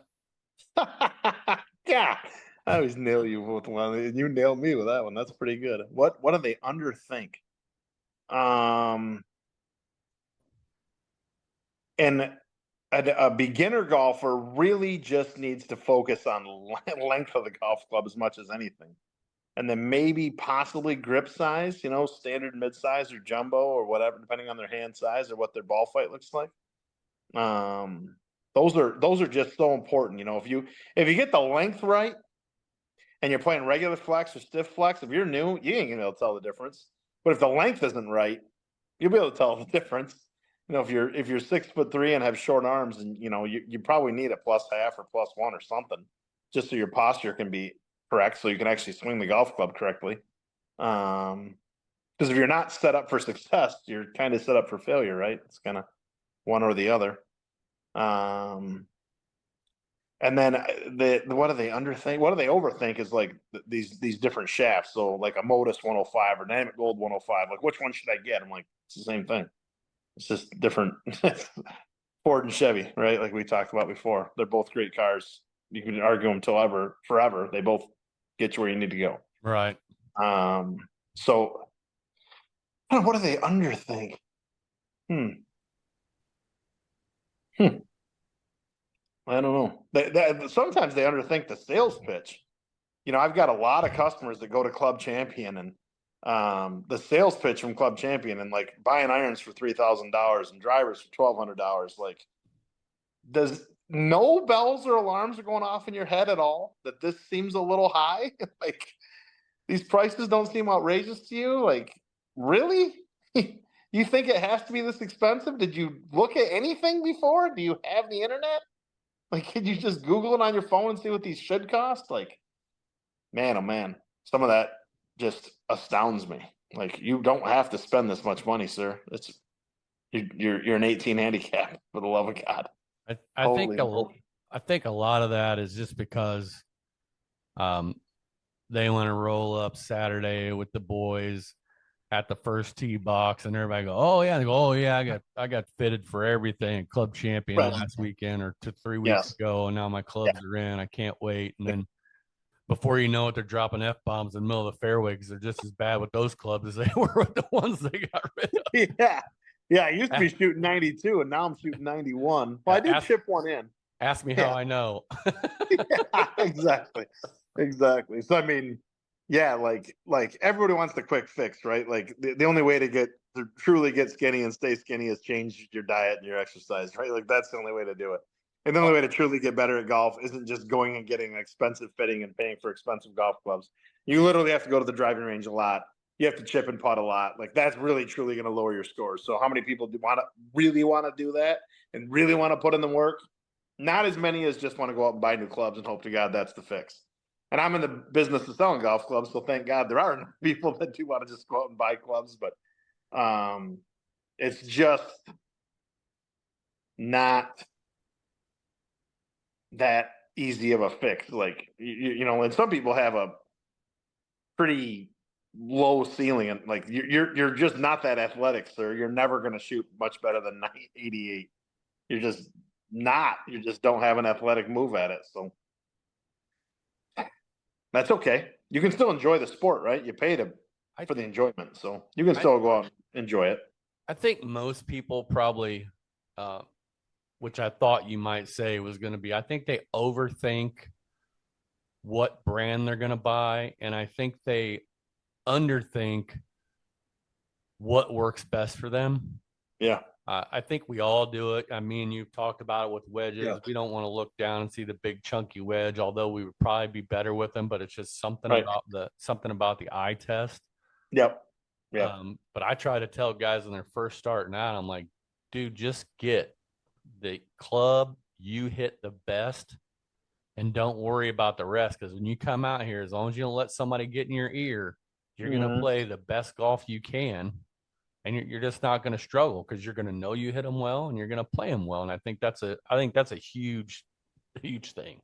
Yeah. I always nail you with one. You nailed me with that one. That's pretty good. What do they underthink? And a beginner golfer really just needs to focus on length of the golf club as much as anything. And then maybe possibly grip size, standard mid-size or jumbo or whatever, depending on their hand size or what their ball flight looks like. Those are just so important. If you get the length right and you're playing regular flex or stiff flex, if you're new, you ain't gonna be able to tell the difference. But if the length isn't right, you'll be able to tell the difference. If you're 6'3" and have short arms, and you probably need a +1/2 or +1 or something, just so your posture can be correct, so you can actually swing the golf club correctly. Because if you're not set up for success, you're kind of set up for failure, right? It's kind of one or the other. And then what do they underthink? What do they overthink is like these different shafts. So like a Modus 105 or Dynamic Gold 105. Like, which one should I get? I'm like, it's the same thing. It's just different. Ford and Chevy, right? Like we talked about before. They're both great cars. You can argue them forever. They both get you where you need to go. Right. So what do they underthink? I don't know. Sometimes they underthink the sales pitch. I've got a lot of customers that go to Club Champion, and the sales pitch from Club Champion, and like buying irons for $3,000 and drivers for $1,200. Like, does no bells or alarms are going off in your head at all that this seems a little high? Like, these prices don't seem outrageous to you? Like, really? You think it has to be this expensive? Did you look at anything before? Do you have the internet? Like, could you just Google it on your phone and see what these should cost? Like, man, oh man, some of that just astounds me. Like, you don't have to spend this much money, sir. You're an 18 handicap, for the love of God. I think a lot of that is just because they want to roll up Saturday with the boys at the first tee box, and everybody go, oh yeah, they go, oh yeah, I got fitted for everything, Club Champion last weekend or 3 weeks ago, and now my clubs are in. I can't wait. And then before you know it, they're dropping F-bombs in the middle of the fairway because they're just as bad with those clubs as they were with the ones they got rid of. Yeah, I used to be shooting 92, and now I'm shooting 91. Well, I did chip one in. Ask me how I know. Yeah, exactly. So, I mean, yeah, like everybody wants the quick fix, right? Like the only way to truly get skinny and stay skinny is change your diet and your exercise, right? Like, that's the only way to do it. And the only way to truly get better at golf isn't just going and getting an expensive fitting and paying for expensive golf clubs. You literally have to go to the driving range a lot you have to chip and putt a lot. Like that's really truly going to lower your scores. So how many people do really want to do that and really want to put in the work? Not as many as just want to go out and buy new clubs and hope to God that's the fix. And I'm in the business of selling golf clubs, so thank God there are enough people that do want to just go out and buy clubs. But it's just not that easy of a fix. Like you know, and some people have a pretty low ceiling, and like you're just not that athletic, sir. You're never going to shoot much better than 88. You're just not. You just don't have an athletic move at it. So that's okay. You can still enjoy the sport, right? You paid for the enjoyment, so you can still go out and enjoy it. I think most people probably, which I thought you might say was going to be, I think they overthink what brand they're going to buy. And I think they underthink what works best for them. Yeah. I think we all do it. I mean, you've talked about it with wedges. Yeah. We don't want to look down and see the big chunky wedge, although we would probably be better with them, but it's just something about the eye test. Yep. Yeah. But I try to tell guys when they're first starting out, I'm like, dude, just get the club you hit the best and don't worry about the rest. Because when you come out here, as long as you don't let somebody get in your ear, you're going to play the best golf you can. And you're just not going to struggle because you're going to know you hit them well and you're going to play them well. And I think that's a huge, huge thing.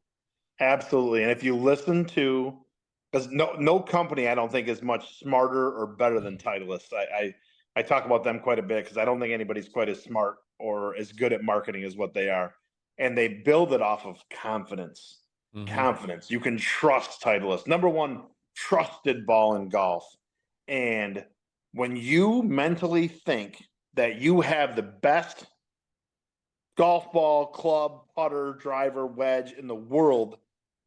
Absolutely. And if you listen to, because no company I don't think is much smarter or better than Titleist. I talk about them quite a bit because I don't think anybody's quite as smart or as good at marketing as what they are. And they build it off of confidence. Mm-hmm. Confidence. You can trust Titleist. Number one, trusted ball in golf. And when you mentally think that you have the best golf ball, club, putter, driver, wedge in the world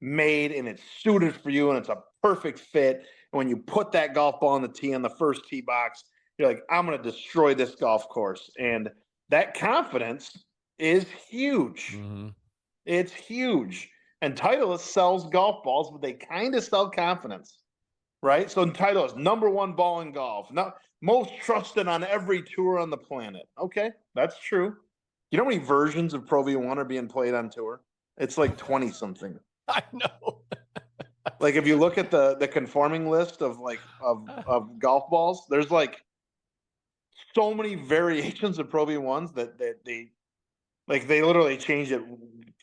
made and it's suited for you and it's a perfect fit, and when you put that golf ball on the tee on the first tee box, you're like, I'm going to destroy this golf course. And that confidence is huge. Mm-hmm. It's huge. And Titleist sells golf balls, but they kind of sell confidence. Right? So Titleist, number one ball in golf. Not most trusted on every tour on the planet. Okay, that's true. You know how many versions of Pro V1 are being played on tour? It's like 20 something. I know. Like if you look at the conforming list of of golf balls, there's like so many variations of Pro V1s that they literally change it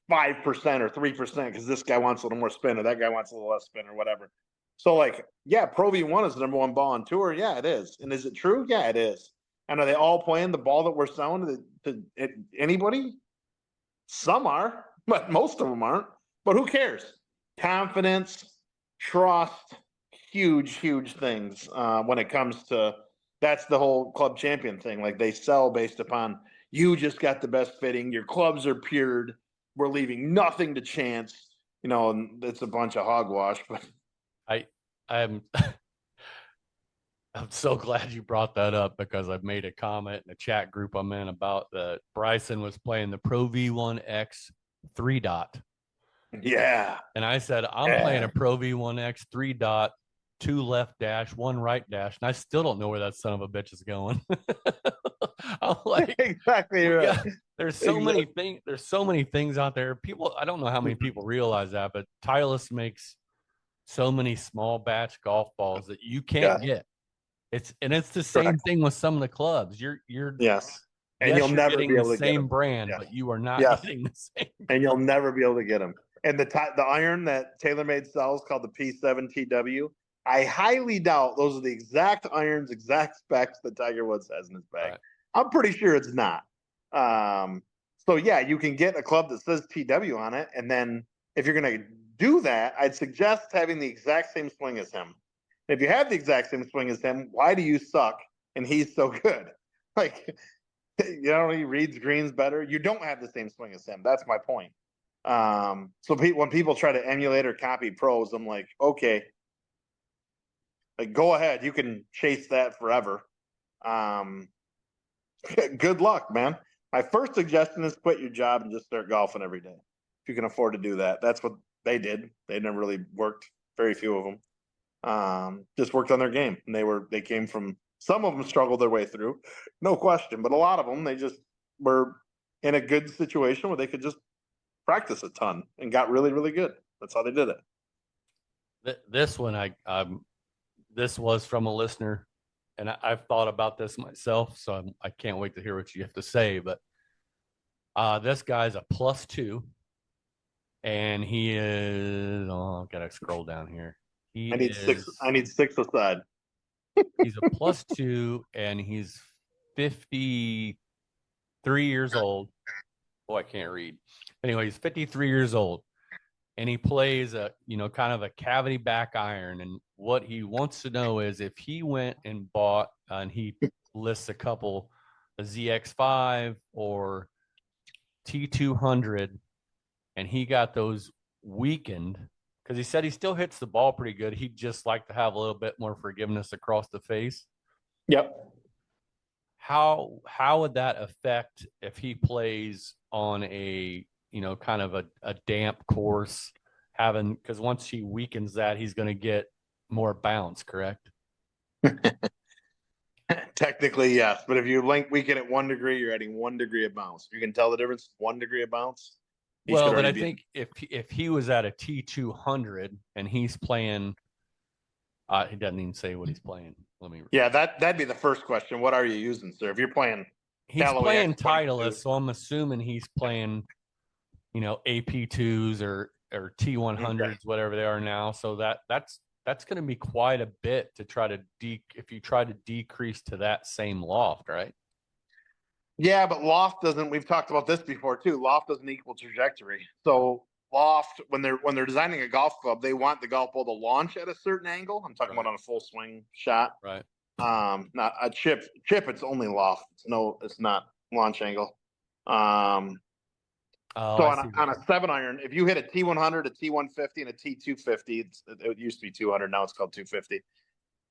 5% or 3% because this guy wants a little more spin or that guy wants a little less spin or whatever. So, like, yeah, Pro V1 is the number one ball on tour. Yeah, it is. And is it true? Yeah, it is. And are they all playing the ball that we're selling to anybody? Some are, but most of them aren't. But who cares? Confidence, trust, huge, huge things when it comes to that's the whole club champion thing. Like, they sell based upon you just got the best fitting. Your clubs are pured. We're leaving nothing to chance. You know, and it's a bunch of hogwash, but I'm so glad you brought that up because I've made a comment in the chat group I'm in about Bryson was playing the Pro V1X 3-dot. Yeah. And I said, I'm playing a Pro V1X 3-dot, 2 left dash, 1 right dash. And I still don't know where that son of a bitch is going. I'm like, exactly right. There's so many things. There's so many things out there. People, I don't know how many people realize that, but Titleist makes so many small batch golf balls that you can't get. It's the same thing with some of the clubs. You're yes, and you'll never be able to get the same brand, but you are not getting the same. And you'll never be able to get them. And the iron that TaylorMade sells called the P7 TW, I highly doubt those are the exact irons, exact specs that Tiger Woods has in his bag. Right. I'm pretty sure it's not. So yeah, you can get a club that says TW on it, and then if you're going to do that, I'd suggest having the exact same swing as him. If you have the exact same swing as him, why do you suck and he's so good? Like, you know, he reads greens better. You don't have the same swing as him. That's my point. So when people try to emulate or copy pros, I'm like, okay, like go ahead. You can chase that forever. Good luck, man. My first suggestion is quit your job and just start golfing every day. If you can afford to do that. That's what they did. They never really worked, very few of them. just worked on their game, and they came from, some of them struggled their way through, no question, but a lot of them, they just were in a good situation where they could just practice a ton and got really, really good. That's how they did it. This one, this was from a listener, and I've thought about this myself, so I can't wait to hear what you have to say. But this guy's a +2, and he is. Oh, gotta scroll down here. He is. I need six aside. He's a +2, and he's 53 years old. Oh, I can't read. Anyway, he's 53 years old, and he plays a kind of a cavity back iron. And what he wants to know is if he went and bought, and he lists a couple, a ZX5 or T200, and he got those weakened because he said he still hits the ball pretty good. He'd just like to have a little bit more forgiveness across the face. Yep. How would that affect if he plays on a kind of a damp course, because once he weakens that, he's going to get more bounce, correct? Technically, yes, but if you weaken it 1 degree, you're adding 1 degree of bounce. You can tell the difference. 1 degree of bounce. Well, but I think if he was at a T200 and he's playing, he doesn't even say what he's playing. Yeah, that'd be the first question. What are you using, sir? If you're playing, he's playing Titleist, so I'm assuming he's playing, AP2s or T100s, okay, whatever they are now. So that's going to be quite a bit to try to if you try to decrease to that same loft, right? Yeah, but loft doesn't. We've talked about this before too. Loft doesn't equal trajectory. So loft, when they're designing a golf club, they want the golf ball to launch at a certain angle. I'm talking about on a full swing shot. Right. Not a chip. It's only loft. It's not launch angle. So on a 7-iron, if you hit a T100, a T150, and a T250, it used to be 200. Now it's called 250.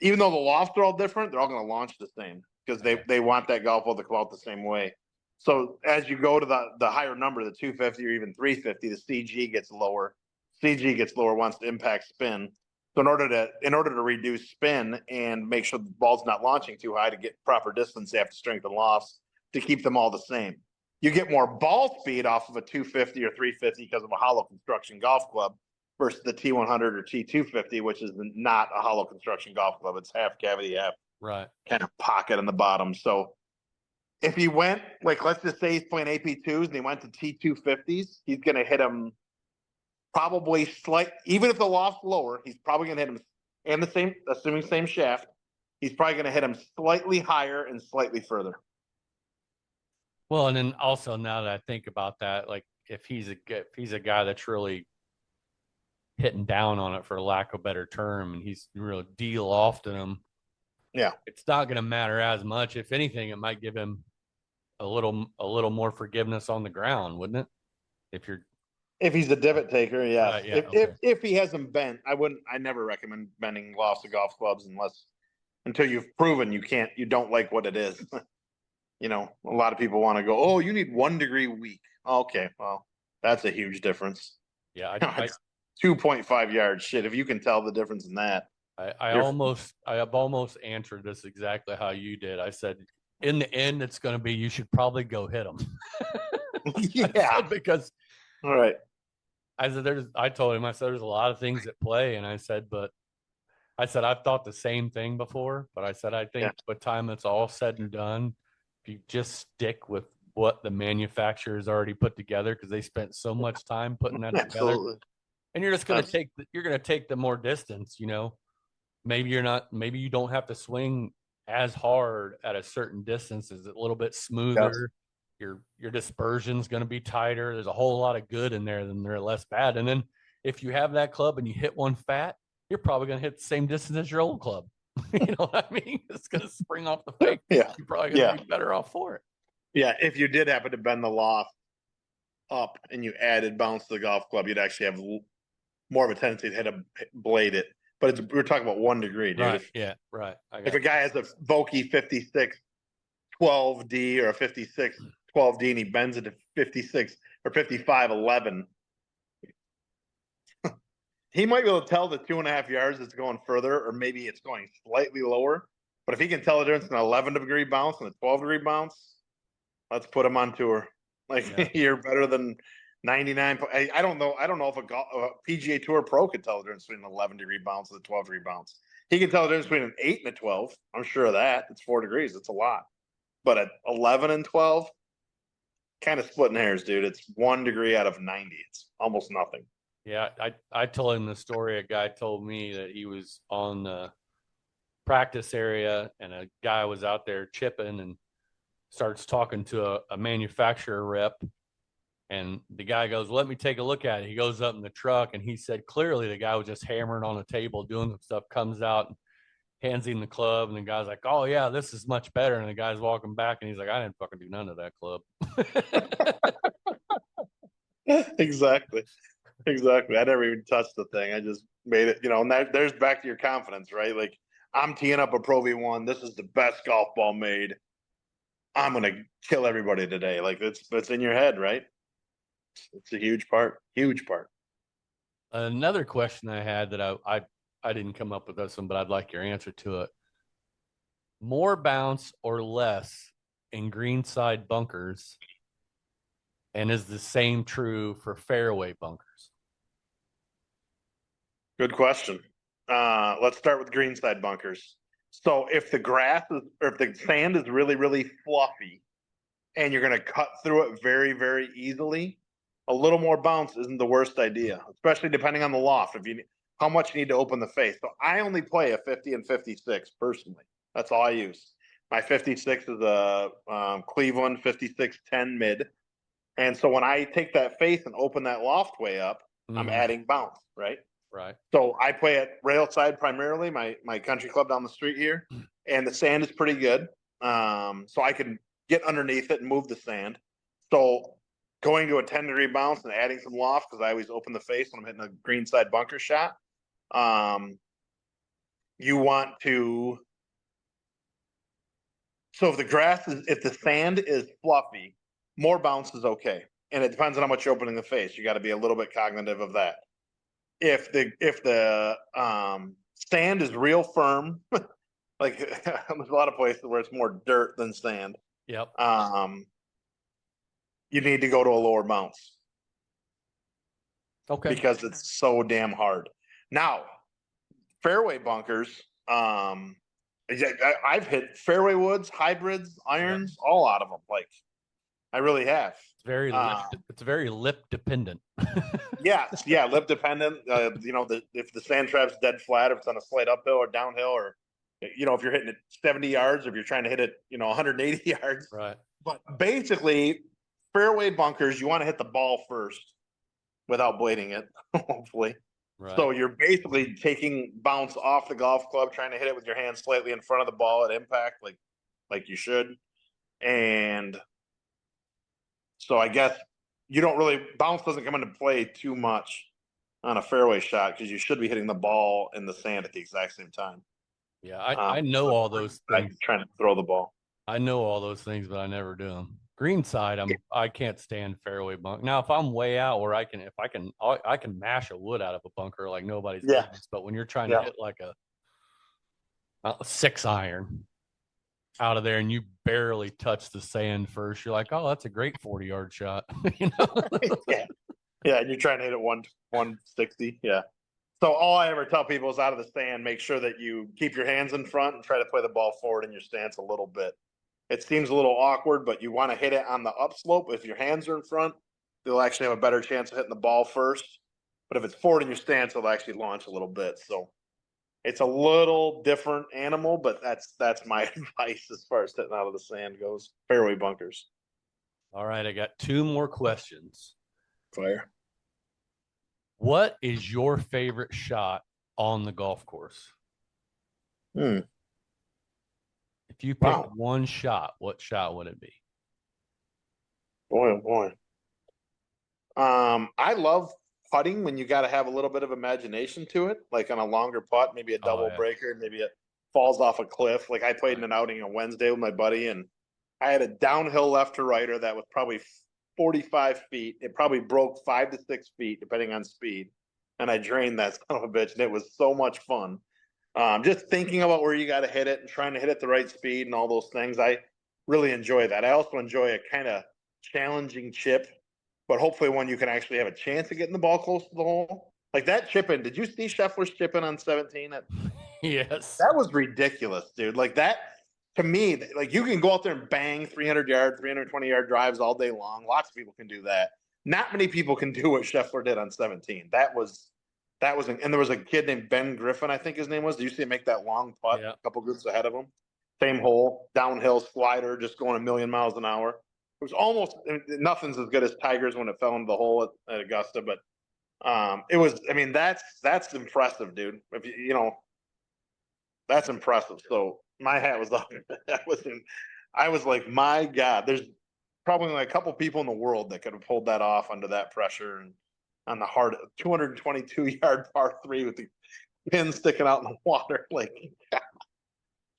Even though the lofts are all different, they're all going to launch the same because they want that golf ball to come out the same way. So as you go to the higher number, the 250 or even 350, the CG gets lower. CG gets lower once the impact spin. So in order to reduce spin and make sure the ball's not launching too high to get proper distance, they have to strengthen lofts to keep them all the same. You get more ball speed off of a 250 or 350 because of a hollow construction golf club versus the T100 or T250, which is not a hollow construction golf club. It's half cavity, half kind of pocket on the bottom. So if he went, like, let's just say he's playing AP2s and he went to T250s, he's going to hit them probably even if the loft's lower, he's probably going to hit him, and the same, assuming same shaft, he's probably going to hit him slightly higher and slightly further. Well, and then also now that I think about that, like if he's a guy that's really hitting down on it, for lack of a better term, and he's really de-lofting him, yeah, it's not going to matter as much. If anything, it might give him a little more forgiveness on the ground, wouldn't it? If he's a divot taker, yes. Right, yeah, if he hasn't bent, I never recommend bending lofts of golf clubs until you've proven you don't like what it is. A lot of people want to go, oh, you need 1 degree weak. Okay, well, that's a huge difference. Yeah, 2.5 yards. Shit, if you can tell the difference in that. I have almost answered this exactly how you did. I said, in the end, it's going to be, you should probably go hit them. Yeah, because all right. I told him, I said, there's a lot of things at play, and I said, I've thought the same thing before, but I said, I think by the time it's all said and done, if you just stick with what the manufacturer's already put together, because they spent so much time putting that together, and you're just going to take the more distance, maybe you don't have to swing as hard at a certain distance. Is a little bit smoother. Yes. Your dispersion's going to be tighter. There's a whole lot of good in there than they're less bad. And then if you have that club and you hit one fat, you're probably going to hit the same distance as your old club. You know what I mean? It's going to spring off the face. Yeah. You're probably going to be better off for it. Yeah. If you did happen to bend the loft up and you added bounce to the golf club, you'd actually have more of a tendency to blade it. But we're talking about 1 degree, dude. Right. Yeah. Right. If a guy has a Vokey 56 12D or a 56 12D and he bends it to 56 or 55 11, he might be able to tell the 2.5 yards it's going further, or maybe it's going slightly lower. But if he can tell the difference in an 11-degree bounce and a 12-degree bounce, let's put him on tour. Like Yeah. you're better than 99. I don't know. I don't know if a PGA Tour pro could tell the difference between an 11-degree bounce and a 12-degree bounce. He can tell the difference between an 8 and a 12. I'm sure of that. It's 4 degrees. It's a lot. But at 11 and 12, kind of splitting hairs, dude. It's 1 degree out of 90. It's almost nothing. Yeah, I told him the story. A guy told me that he was on the practice area and a guy was out there chipping and starts talking to a manufacturer rep. And the guy goes, let me take a look at it. He goes up in the truck and he said clearly the guy was just hammering on a table doing some stuff, comes out and hands him the club. And the guy's like, oh, yeah, this is much better. And the guy's walking back and he's like, I didn't fucking do none of that club. Exactly. Exactly. I never even touched the thing. I just made it, and there's back to your confidence, right? Like, I'm teeing up a Pro V1. This is the best golf ball made. I'm going to kill everybody today. Like, it's in your head, right? It's a huge part. Huge part. Another question I had that I didn't come up with this one, but I'd like your answer to it. More bounce or less in greenside bunkers? And is the same true for fairway bunkers? Good question. Let's start with greenside bunkers. So if the grass is, or if the sand is really, really fluffy and you're going to cut through it very, very easily, a little more bounce isn't the worst idea, especially depending on the loft. How much you need to open the face. So I only play a 50 and 56 personally. That's all I use. My 56 is a Cleveland 5610 mid. And so when I take that face and open that loft way up, I'm adding bounce, right? Right. So I play at Railside primarily, my country club down the street here, and the sand is pretty good. So I can get underneath it and move the sand. So going to a 10-degree bounce and adding some loft, because I always open the face when I'm hitting a greenside bunker shot. You want to. So if the sand is fluffy, more bounce is okay. And it depends on how much you're opening the face. You got to be a little bit cognitive of that. If the sand is real firm, like there's a lot of places where it's more dirt than sand. Yep. You need to go to a lower bounce. Okay. Because it's so damn hard. Now, fairway bunkers, I've hit fairway woods, hybrids, irons, all out of them. Like, I really have. It's very lip dependent. Yeah, lip dependent. If the sand trap's dead flat, if it's on a slight uphill or downhill, or if you're hitting it 70 yards, or if you're trying to hit it, 180 yards. Right. But basically, fairway bunkers, you want to hit the ball first without blading it, hopefully. Right. So you're basically taking bounce off the golf club, trying to hit it with your hand slightly in front of the ball at impact, like you should. And so I guess bounce doesn't come into play too much on a fairway shot, because you should be hitting the ball in the sand at the exact same time. Yeah, I know all those things. Trying to throw the ball. I know all those things, but I never do them. Greenside, I can't stand fairway bunk. Now, if I'm way out where I can mash a wood out of a bunker like nobody's business. But when you're trying to hit like a 6-iron out of there and you barely touch the sand first, you're like, oh, that's a great 40-yard shot. Yeah, and you're trying to hit it 160. Yeah. So all I ever tell people is, out of the sand, make sure that you keep your hands in front and try to play the ball forward in your stance a little bit. It seems a little awkward, but you want to hit it on the upslope. If your hands are in front, they'll actually have a better chance of hitting the ball first. But if it's forward in your stance, it'll actually launch a little bit. So it's a little different animal, but that's my advice as far as hitting out of the sand goes. Fairway bunkers. All right, I got 2 more questions. Fire. What is your favorite shot on the golf course? If you picked one shot, what shot would it be? Boy, oh boy. I love putting when you got to have a little bit of imagination to it, like on a longer putt, maybe a double breaker, maybe it falls off a cliff. Like I played in an outing on Wednesday with my buddy, and I had a downhill left to righter that was probably 45 feet. It probably broke 5 to 6 feet, depending on speed. and I drained that son of a bitch, and it was so much fun. Just thinking about where you got to hit it and trying to hit it the right speed and all those things. I really enjoy that. I also enjoy a kind of challenging chip, but hopefully one you can actually have a chance of getting the ball close to the hole. Like that chip in. Did you see Scheffler's chip in on 17? Yes. That was ridiculous, dude. Like that to me, like you can go out there and bang 300-yard, 320-yard drives all day long. Lots of people can do that. Not many people can do what Scheffler did on 17. That was, and there was a kid named Ben Griffin, I think his name was. Did you see him make that long putt Yeah. a couple groups ahead of him? Same hole, downhill slider, just going a million miles an hour. It was almost nothing's as good as Tigers when it fell into the hole at Augusta, but it was. I mean, that's impressive, dude. If you know, that's impressive. So my hat was up. I was like, my God, there's probably like a couple people in the world that could have pulled that off under that pressure and on the hard 222-yard par three with the pin sticking out in the water. Like, are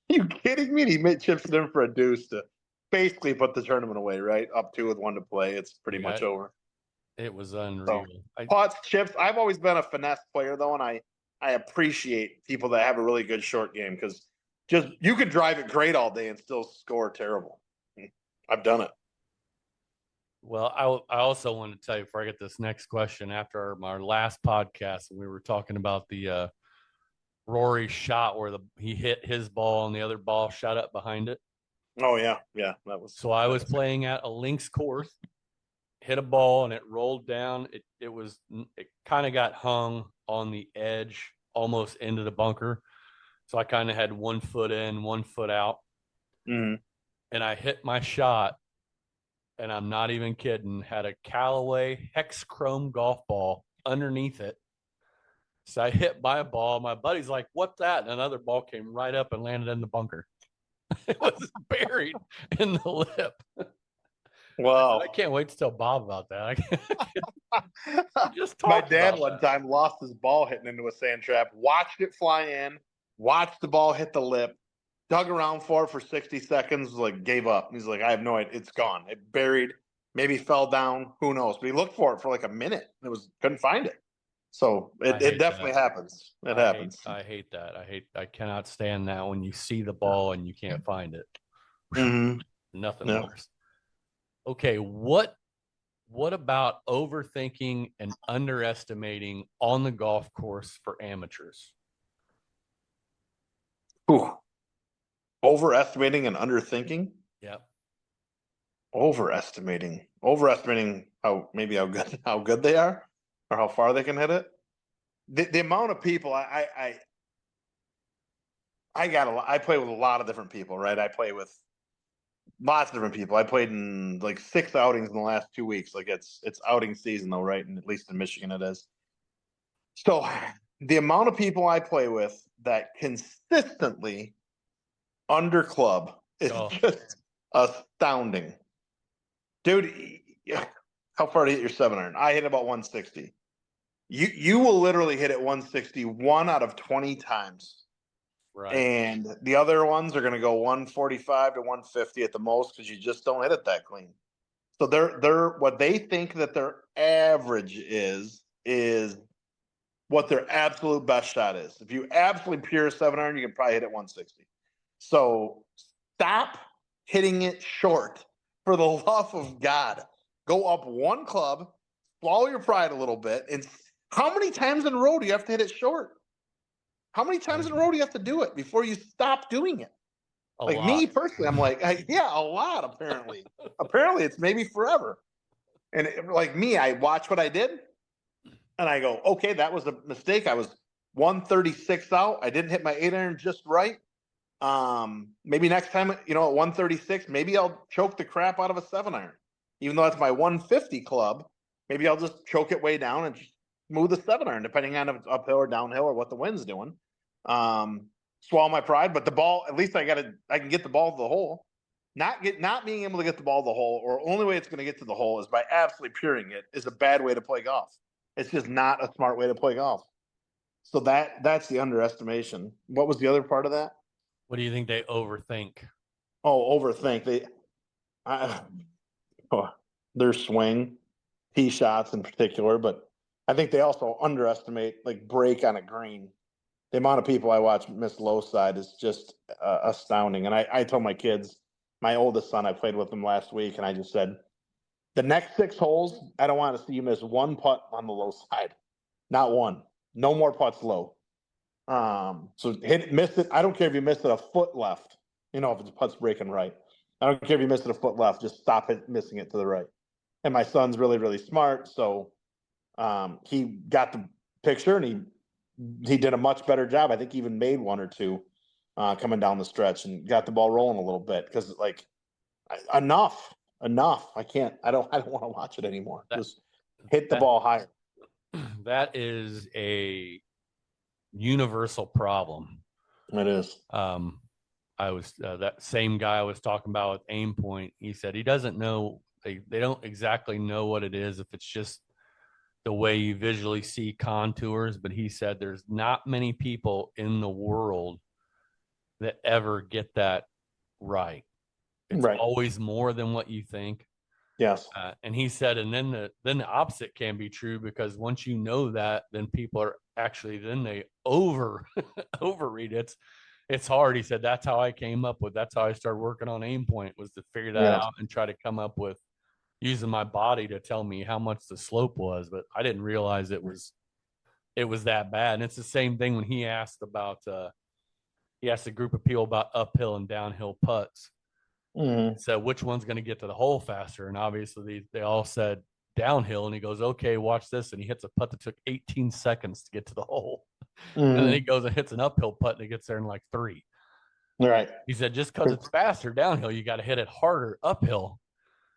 you kidding me? He made chips it in for a deuce to basically put the tournament away, right? Up two with one to play. It's pretty much over. It was unreal. So, putts, chips. I've always been a finesse player though, and I appreciate people that have a really good short game because just you could drive it great all day and still score terrible. I've done it. Well, I also want to tell you before I get this next question. After our last podcast, we were talking about the Rory shot where he hit his ball and the other ball shot up behind it. Oh yeah, that was. So I was playing at a links course, hit a ball and it rolled down. It kind of got hung on the edge, almost into the bunker. So I kind of had 1 foot in, 1 foot out, and I hit my shot. And I'm not even kidding, had a Callaway Hex Chrome golf ball underneath it. So I hit my ball. My buddy's like, "What's that?" And another ball came right up and landed in the bunker. It was buried in the lip. Wow. I can't wait to tell Bob about that. My dad one time lost his ball hitting into a sand trap, watched it fly in, watched the ball hit the lip, dug around for it for 60 seconds, like gave up. He's like, I have no idea. It's gone. It buried, maybe fell down. Who knows? But he looked for it for like a minute. And couldn't find it. So it definitely happens. It happens. I hate that. I cannot stand that when you see the ball and you can't find it. Nothing worse. Okay. What about overthinking and underestimating on the golf course for amateurs? Ooh. Overestimating and underthinking? Yep. Overestimating how good they are or how far they can hit it. The amount of people I play with a lot of different people, right? I play with lots of different people. I played in like 6 outings in the last 2 weeks. Like it's outing season though, right? And at least in Michigan it is. So the amount of people I play with that consistently under club is just astounding. Dude, how far do you hit your 7 iron? I hit about 160. You will literally hit it 160 1 out of 20 times. Right. And the other ones are going to go 145 to 150 at the most because you just don't hit it that clean. So they're what they think that their average is what their absolute best shot is. If you absolutely pure 7 iron, you can probably hit it 160. So stop hitting it short. For the love of God, go up 1 club, swallow your pride a little bit. And how many times in a row do you have to hit it short? How many times in a row do you have to do it before you stop doing it? A lot. Me personally, I'm like, yeah, a lot apparently. Apparently it's maybe forever. And like me, I watch what I did and I go, okay, that was a mistake. I was 136 out. I didn't hit my 8 iron just right. Maybe next time, at 136, maybe I'll choke the crap out of a 7 iron. Even though that's my 150 club, maybe I'll just choke it way down and just move the 7 iron, depending on if it's uphill or downhill or what the wind's doing. Swallow my pride, but the ball, at least I can get the ball to the hole. Not being able to get the ball to the hole, or only way it's going to get to the hole is by absolutely puring it, is a bad way to play golf. It's just not a smart way to play golf. So that's the underestimation. What was the other part of that? What do you think they overthink? Oh, overthink. Their swing, tee shots in particular, but I think they also underestimate like break on a green. The amount of people I watch miss low side is just astounding. And I told my kids, my oldest son, I played with him last week, and I just said, the next 6 holes, I don't want to see you miss one putt on the low side, not one. No more putts low. So miss it. I don't care if you miss it a foot left. You know, if it's putt's breaking right. I don't care if you miss it a foot left. Just stop it, missing it to the right. And my son's really, really smart, so he got the picture, and he did a much better job. I think he even made 1 or 2 coming down the stretch and got the ball rolling a little bit, because like enough. I don't want to watch it anymore. Just hit the ball higher. That is a universal problem. It is. I was that same guy I was talking about with Aim Point. He said he doesn't know. They don't exactly know what it is, if it's just the way you visually see contours, but he said there's not many people in the world that ever get that right. It's always more than what you think. Yes. And he said, and then the opposite can be true, because once you know that, then people are actually, then they overread it. It's hard. He said, that's how I started working on Aim Point, was to figure that out and try to come up with using my body to tell me how much the slope was. But I didn't realize it was that bad. And it's the same thing when he asked a group of people about uphill and downhill putts. So which one's going to get to the hole faster? And obviously they all said downhill. And he goes, okay, watch this. And he hits a putt that took 18 seconds to get to the hole. And then he goes and hits an uphill putt, and he gets there in like 3. Right. He said, just because it's faster downhill, you got to hit it harder uphill.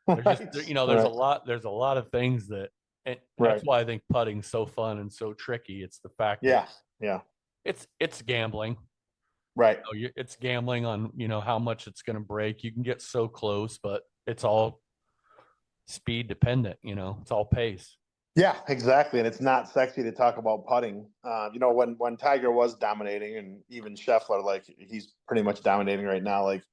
There's a lot of things that, and that's why I think putting's so fun and so tricky. It's the fact that it's gambling. Right. It's gambling on, how much it's going to break. You can get so close, but it's all speed dependent, it's all pace. Yeah, exactly. And it's not sexy to talk about putting. When Tiger was dominating, and even Scheffler, like he's pretty much dominating right now, like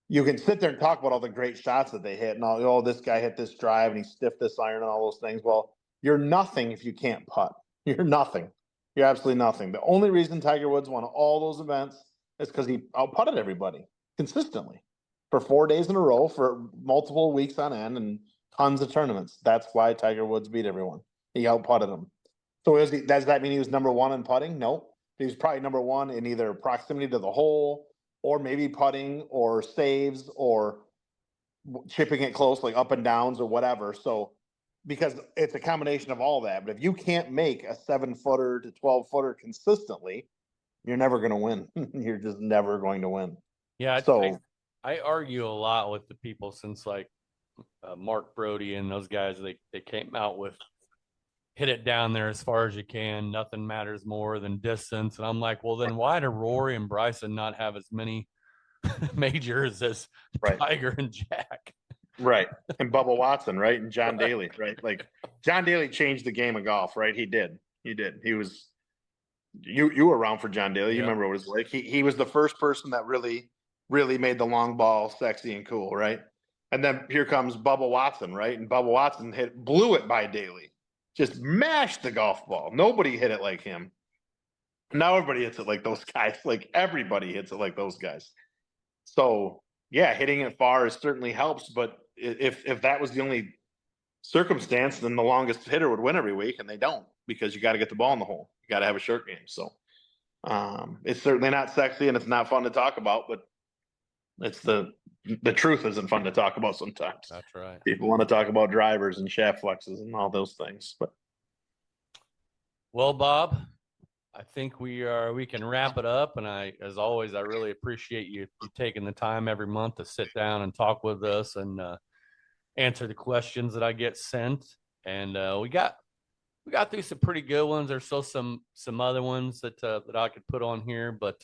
you can sit there and talk about all the great shots that they hit, and this guy hit this drive and he stiffed this iron and all those things. Well, you're nothing if you can't putt. You're nothing. You're absolutely nothing. The only reason Tiger Woods won all those events is because he out-putted everybody consistently for 4 days in a row for multiple weeks on end and tons of tournaments. That's why Tiger Woods beat everyone. He out-putted them. So does that mean he was number 1 in putting? No. He was probably number 1 in either proximity to the hole, or maybe putting, or saves, or chipping it close, like up and downs or whatever. So because it's a combination of all that. But if you can't make a 7-footer to 12-footer consistently, you're never going to win. You're just never going to win. Yeah. So I argue a lot with the people, since like Mark Brody and those guys, they came out with hit it down there as far as you can. Nothing matters more than distance. And I'm like, well, then why do Rory and Bryson not have as many majors as Tiger and Jack? Right. And Bubba Watson, right? And John Daly, right? Like John Daly changed the game of golf, right? He did. He was, you were around for John Daly. You remember what it was like. He was the first person that really, really made the long ball sexy and cool, right? And then here comes Bubba Watson, right? And Bubba Watson blew it by Daly. Just mashed the golf ball. Nobody hit it like him. Now everybody hits it like those guys. Like everybody hits it like those guys. So yeah, hitting it far certainly helps. But if that was the only circumstance, then the longest hitter would win every week, and they don't, because you got to get the ball in the hole. You got to have a short game. So it's certainly not sexy, and it's not fun to talk about. But it's the truth isn't fun to talk about sometimes. That's right. People want to talk about drivers and shaft flexes and all those things. But well, Bob, I think we can wrap it up. And as always, I really appreciate you taking the time every month to sit down and talk with us and answer the questions that I get sent. And we got through some pretty good ones. There's still some other ones that I could put on here, but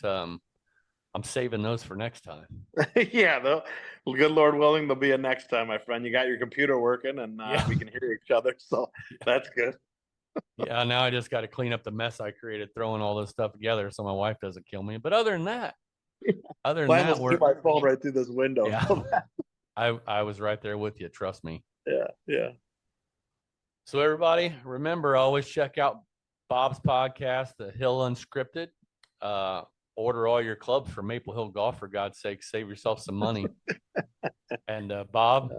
I'm saving those for next time. Yeah, though. Well, good Lord willing, there'll be a next time, my friend. You got your computer working, and we can hear each other, so that's good. Yeah, now I just got to clean up the mess I created throwing all this stuff together so my wife doesn't kill me. But other than that, we're my phone right through this window. Yeah. I was right there with you. Trust me. Yeah. So everybody, remember, always check out Bob's podcast, The Hill Unscripted. Order all your clubs from Maple Hill Golf, for God's sake. Save yourself some money. And Bob,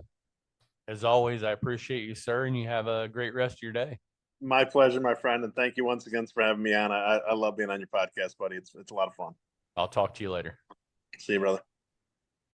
as always, I appreciate you, sir, and you have a great rest of your day. My pleasure, my friend, and thank you once again for having me on. I love being on your podcast, buddy. It's a lot of fun. I'll talk to you later. See you, brother.